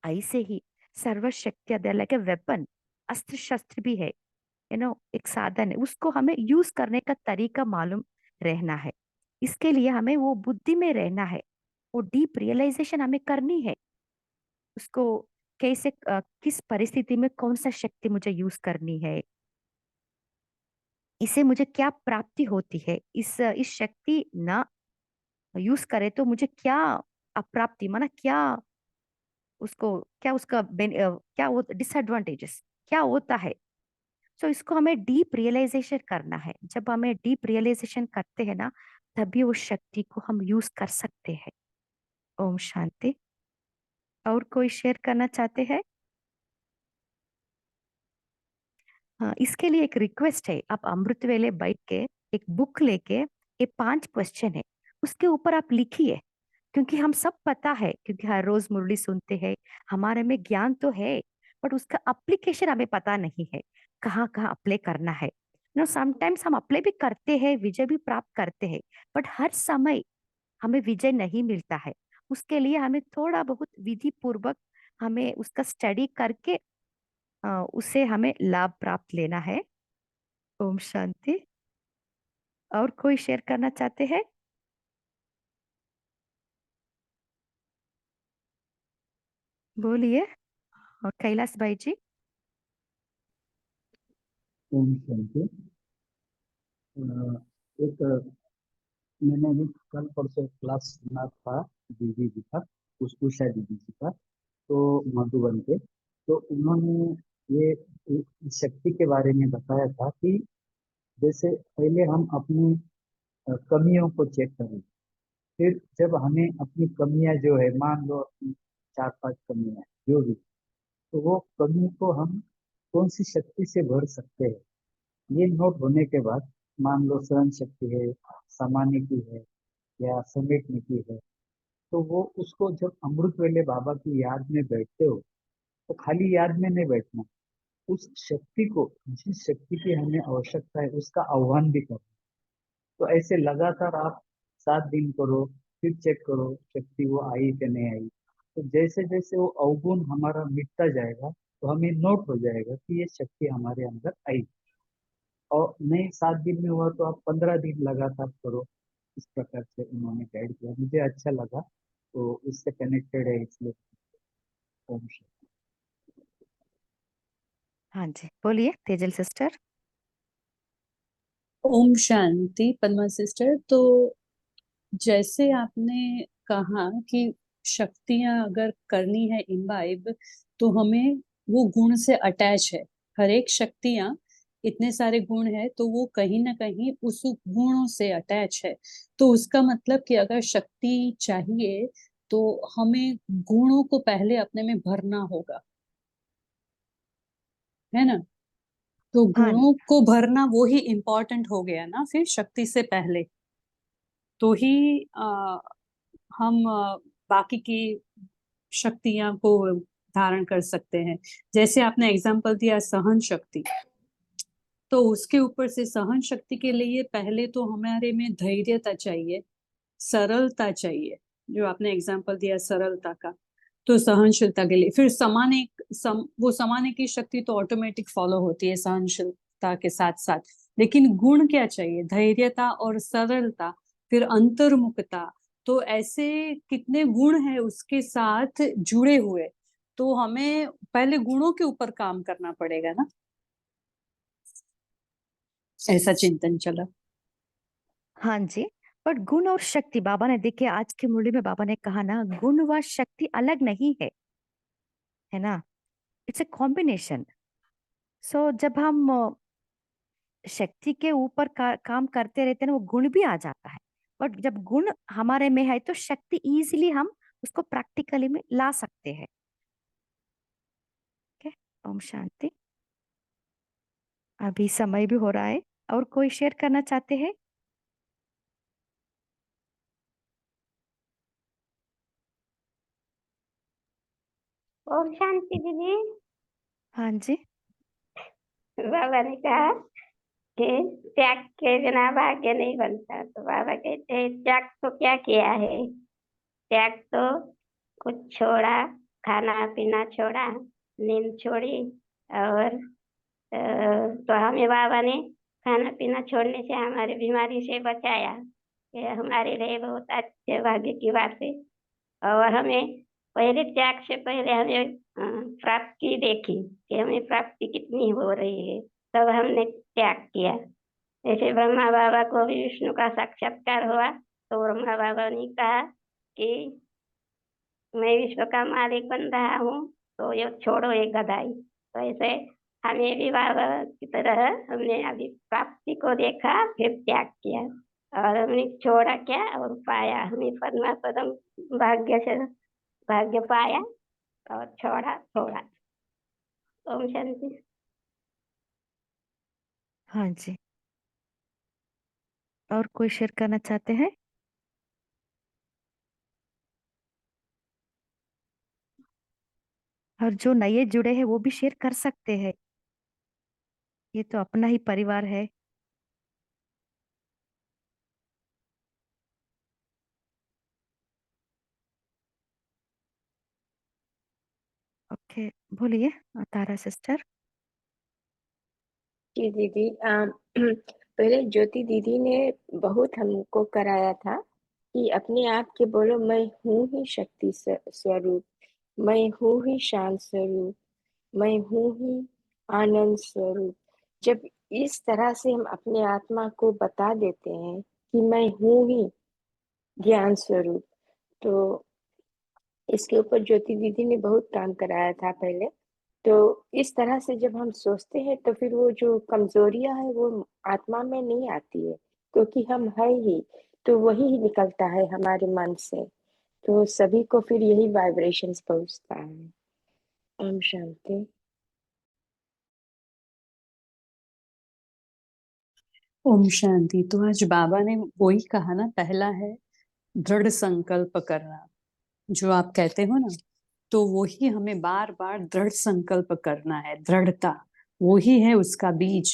[SPEAKER 2] ऐसे ही सर्वशक्ति दे लाइक ए वेपन, अस्त्र शस्त्र भी है, एक साधन है, उसको हमें यूज करने का तरीका मालूम रहना है। इसके लिए हमें वो बुद्धि में रहना है, वो डीप रियलाइजेशन हमें करनी है। उसको कैसे किस परिस्थिति में कौन सा शक्ति मुझे यूज करनी है, इसे मुझे क्या प्राप्ति होती है, इस शक्ति ना यूज करे तो मुझे क्या अप्राप्ति, माना क्या उसको, क्या उसका क्या वो डिसएडवांटेजेस क्या होता है। सो इसको हमें डीप रियलाइजेशन करना है। जब हमें डीप रियलाइजेशन करते हैं ना, तभी उस शक्ति को हम यूज कर सकते हैं। ओम शांति। और कोई शेयर करना चाहते हैं? हाँ, इसके लिए एक रिक्वेस्ट है, आप अमृत वेले बैठ के एक बुक लेके, ये 5 क्वेश्चन है, उसके ऊपर आप लिखिए। क्योंकि हम सब पता है, क्योंकि हर रोज मुरली सुनते हैं, हमारे में ज्ञान तो है, बट उसका अप्लीकेशन हमें पता नहीं है, कहाँ कहाँ अप्लाई करना है। समटाइम्स हम अप्लाई भी करते हैं, विजय भी प्राप्त करते हैं, बट हर समय हमें विजय नहीं मिलता है। उसके लिए हमें थोड़ा बहुत विधि पूर्वक हमें उसका स्टडी करके उसे हमें लाभ प्राप्त लेना है। ओम शांति। और कोई शेयर करना चाहते हैं? बोलिए। और कैलाश भाई जी।
[SPEAKER 6] ओम शांति। एक मैंने भी कल परसों एक क्लास सुना था दीदी जी का, उस उषा दीदी जी का, तो मधुबन के, तो उन्होंने ये इस शक्ति के बारे में बताया था कि जैसे पहले हम अपनी कमियों को चेक करें, फिर जब हमें अपनी कमियां जो है, मान लो अपनी 4-5 कमियां जो भी, तो वो कमी को हम कौन सी शक्ति से भर सकते हैं, ये नोट होने के बाद, मान लो सहन शक्ति है, सामान्य की है, या समेटने की है, तो वो उसको जब अमृत वेले बाबा की याद में बैठते हो, तो खाली याद में नहीं बैठना, उस शक्ति को, जिस शक्ति की हमें आवश्यकता है उसका आह्वान भी करो। तो ऐसे लगातार आप 7 दिन करो, फिर चेक करो शक्ति वो आई कि नहीं आई। तो जैसे जैसे वो अवगुण हमारा मिटता जाएगा, तो हमें नोट हो जाएगा कि ये शक्ति हमारे अंदर आई। और नहीं 7 दिन में हुआ तो आप 15 दिन लगातार करो। इस प्रकार से उन्होंने गाइड किया, मुझे अच्छा लगा, तो उससे कनेक्टेड है इसलिए। ओम शांति।
[SPEAKER 2] हाँ जी, बोलिए तेजल सिस्टर।
[SPEAKER 4] ओम शांति पद्मा सिस्टर। तो जैसे आपने कहा कि शक्तियां अगर करनी है इम्बाइब, तो हमें वो गुण से अटैच है। हर एक शक्तियां, इतने सारे गुण है तो वो कहीं ना कहीं उस गुणों से अटैच है। तो उसका मतलब कि अगर शक्ति चाहिए तो हमें गुणों को पहले अपने में भरना होगा, है ना। तो
[SPEAKER 2] हाँ
[SPEAKER 4] गुणों को भरना वो ही इम्पोर्टेंट हो गया ना फिर शक्ति से पहले। तो ही हम बाकी की शक्तियां को धारण कर सकते हैं। जैसे आपने एग्जाम्पल दिया सहन शक्ति, तो उसके ऊपर से सहन शक्ति के लिए पहले तो हमारे में धैर्यता चाहिए, सरलता चाहिए। जो आपने एग्जाम्पल दिया सरलता का, तो सहनशीलता के लिए फिर वो समाने की शक्ति तो ऑटोमेटिक फॉलो होती है सहनशीलता के साथ साथ। लेकिन गुण क्या चाहिए? धैर्यता और सरलता, फिर अंतर्मुखता। तो ऐसे कितने गुण हैं उसके साथ जुड़े हुए। तो हमें पहले गुणों के ऊपर काम करना पड़ेगा ना, ऐसा चिंतन चला।
[SPEAKER 2] हाँ जी। बट गुण और शक्ति, बाबा ने देखिए आज की मुरली में बाबा ने कहा ना, गुण व शक्ति अलग नहीं है ना, इट्स ए कॉम्बिनेशन। सो जब हम शक्ति के ऊपर काम करते रहते हैं ना, वो गुण भी आ जाता है। बट जब गुण हमारे में है तो शक्ति इजीली हम उसको प्रैक्टिकली में ला सकते हैं। ओके। ओम शांति। अभी समय भी हो रहा है, और कोई शेयर करना चाहते हैं?
[SPEAKER 7] ओम शांति दीदी।
[SPEAKER 2] हाँ जी।
[SPEAKER 7] बाबा ने कहा कि त्याग के बिना भाग्य नहीं बनता, तो बाबा कहते हैं त्याग तो क्या किया है? त्याग तो कुछ छोड़ा, खाना पीना छोड़ा, नींद छोड़ी, और तो हमें बाबा ने खाना पीना छोड़ने से हमारी बीमारी से बचाया। ये हमारे लिए बहुत अच्छे भाग्य की बात है। और हमें पहले त्याग से पहले हमें प्राप्ति देखी कि हमें प्राप्ति कितनी हो रही है, तब हमने त्याग किया। जैसे ब्रह्मा बाबा को भी विष्णु का साक्षात्कार हुआ, तो ब्रह्मा बाबा ने कहा कि मैं विश्व का मालिक बन रहा हूँ, तो ये छोड़ो ये गदाई। तो ऐसे हमें भी बाबा की तरह हमने अभी प्राप्ति को देखा, फिर त्याग किया, और हमने छोड़ा क्या और पाया। हमें पद्मा पदम भाग्य से भाग्य पाया और छोड़ा छोड़ा। ओम शांति।
[SPEAKER 2] हाँ जी। और कोई शेयर करना चाहते हैं? और जो नए जुड़े हैं वो भी शेयर कर सकते हैं, ये तो अपना ही परिवार है। ओके, बोलिए तारा सिस्टर।
[SPEAKER 5] जी दीदी, पहले ज्योति दीदी ने बहुत हमको कराया था कि अपने आप के बोलो, मैं हूँ ही शक्ति स्वरूप, मैं हूँ ही शांत स्वरूप, मैं हूँ ही आनंद स्वरूप। जब इस तरह से हम अपने आत्मा को बता देते हैं कि मैं हूँ ही ज्ञान स्वरूप, तो इसके ऊपर ज्योति दीदी ने बहुत काम कराया था पहले। तो इस तरह से जब हम सोचते हैं तो फिर वो जो कमजोरियां है वो आत्मा में नहीं आती है, क्योंकि हम है ही, तो वही निकलता है हमारे मन से, तो सभी को फिर यही वाइब्रेशंस पहुंचता है। ओम शांति।
[SPEAKER 4] ओम शांति। तो आज बाबा ने वही कहा ना, पहला है दृढ़ संकल्प करना, जो आप कहते हो ना, तो वही हमें बार बार दृढ़ संकल्प करना है। दृढ़ता वही है उसका बीज,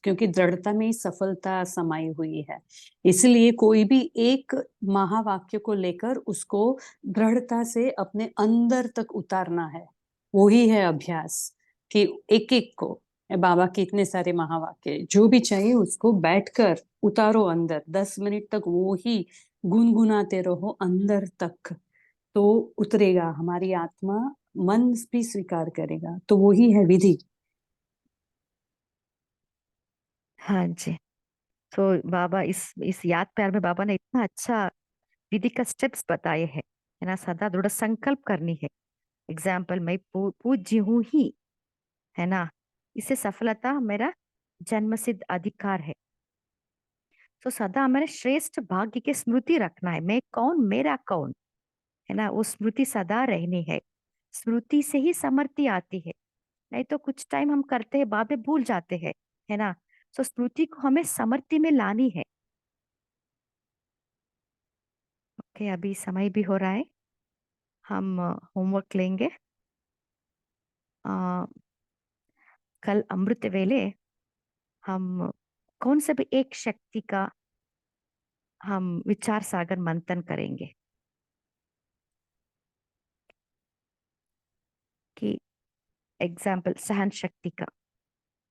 [SPEAKER 4] क्योंकि दृढ़ता में ही सफलता समाई हुई है। इसलिए कोई भी एक महावाक्य को लेकर उसको दृढ़ता से अपने अंदर तक उतारना है। वही है अभ्यास, कि एक एक को, बाबा के इतने सारे महावाक्य, जो भी चाहिए उसको बैठकर उतारो अंदर। 10 मिनट तक वो ही गुनगुनाते रहो अंदर तक, तो उतरेगा। हमारी आत्मा, मन भी स्वीकार करेगा। तो वही है विधि।
[SPEAKER 2] हाँ जी। तो बाबा इस याद प्यार में बाबा ने इतना अच्छा विधि का स्टेप्स बताए हैं, है ना। सदा दृढ़ संकल्प करनी है। एग्जाम्पल, मैं पूज्य हूँ ही, है ना। इससे सफलता मेरा जन्मसिद्ध अधिकार है। तो सदा हमारे श्रेष्ठ भाग्य की स्मृति रखना है। मैं कौन, मेरा कौन, है ना, वो स्मृति सदा रहनी है। स्मृति से ही समृद्धि आती है। नहीं तो कुछ टाइम हम करते हैं, बाद में भूल जाते हैं, है ना। तो स्मृति को हमें समृद्धि में लानी है। ओके, अभी समय भी हो रहा है, हम होमवर्क लेंगे। अ, कल अमृत वेले हम कौन से भी एक शक्ति का हम विचार सागर मंथन करेंगे, कि एग्जाम्पल सहन शक्ति का।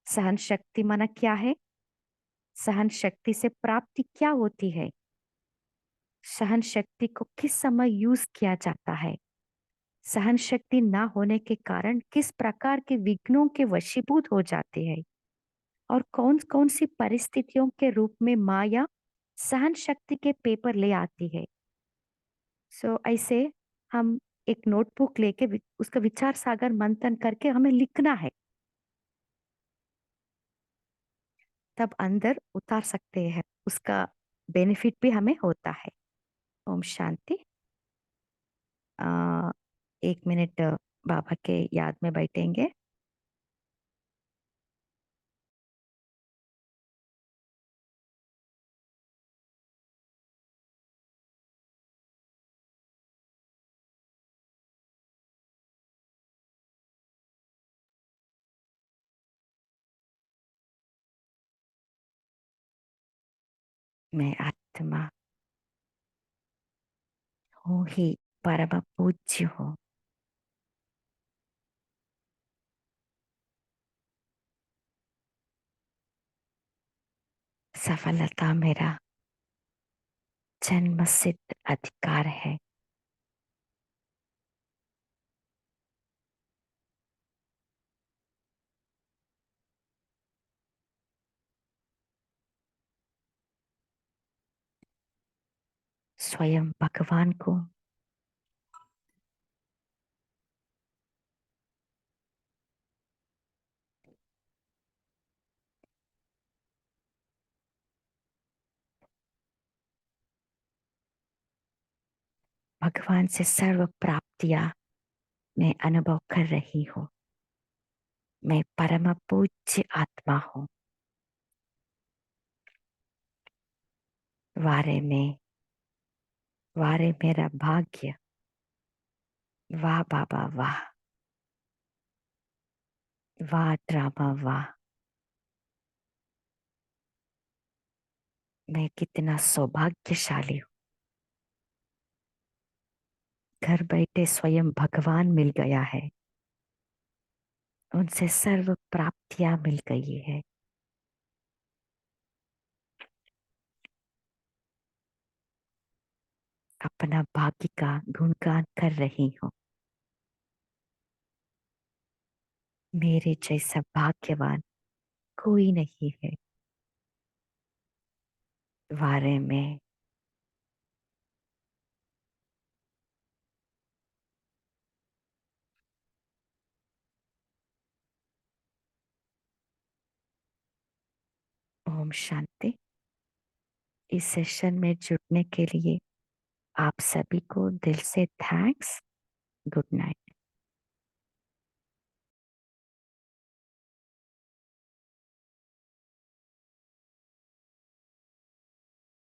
[SPEAKER 2] सहन शक्ति माना क्या है? सहन शक्ति से प्राप्ति क्या होती है? सहन शक्ति को किस समय यूज किया जाता है? सहन शक्ति ना होने के कारण किस प्रकार के विघ्नों के वशीभूत हो जाते हैं, और कौन कौन सी परिस्थितियों के रूप में माया सहन शक्ति के पेपर ले आती है। सो ऐसे हम एक नोटबुक लेके उसका विचार सागर मंथन करके हमें लिखना है, तब अंदर उतार सकते हैं। उसका बेनिफिट भी हमें होता है। ओम शांति। 1 मिनट बाबा के याद में बैठेंगे। मैं आत्मा हूँ ही परम पूज्य हूँ। सफलता मेरा जन्म सिद्ध अधिकार है। स्वयं भगवान को भगवान से सर्व प्राप्तियां मैं अनुभव कर रही हूँ। मैं परम पूज्य आत्मा हूँ। वारे में वारे मेरा भाग्य। वाह बाबा वाह। वाह ड्रामा वाह। मैं कितना सौभाग्यशाली हूँ। घर बैठे स्वयं भगवान मिल गया है। उनसे सर्व प्राप्तियां मिल गई है। अपना भाग्य का गुणगान कर रही हूँ। मेरे जैसा भाग्यवान कोई नहीं है। वारे में ओम शांति। इस सेशन में जुड़ने के लिए आप सभी को दिल से थैंक्स। Good night.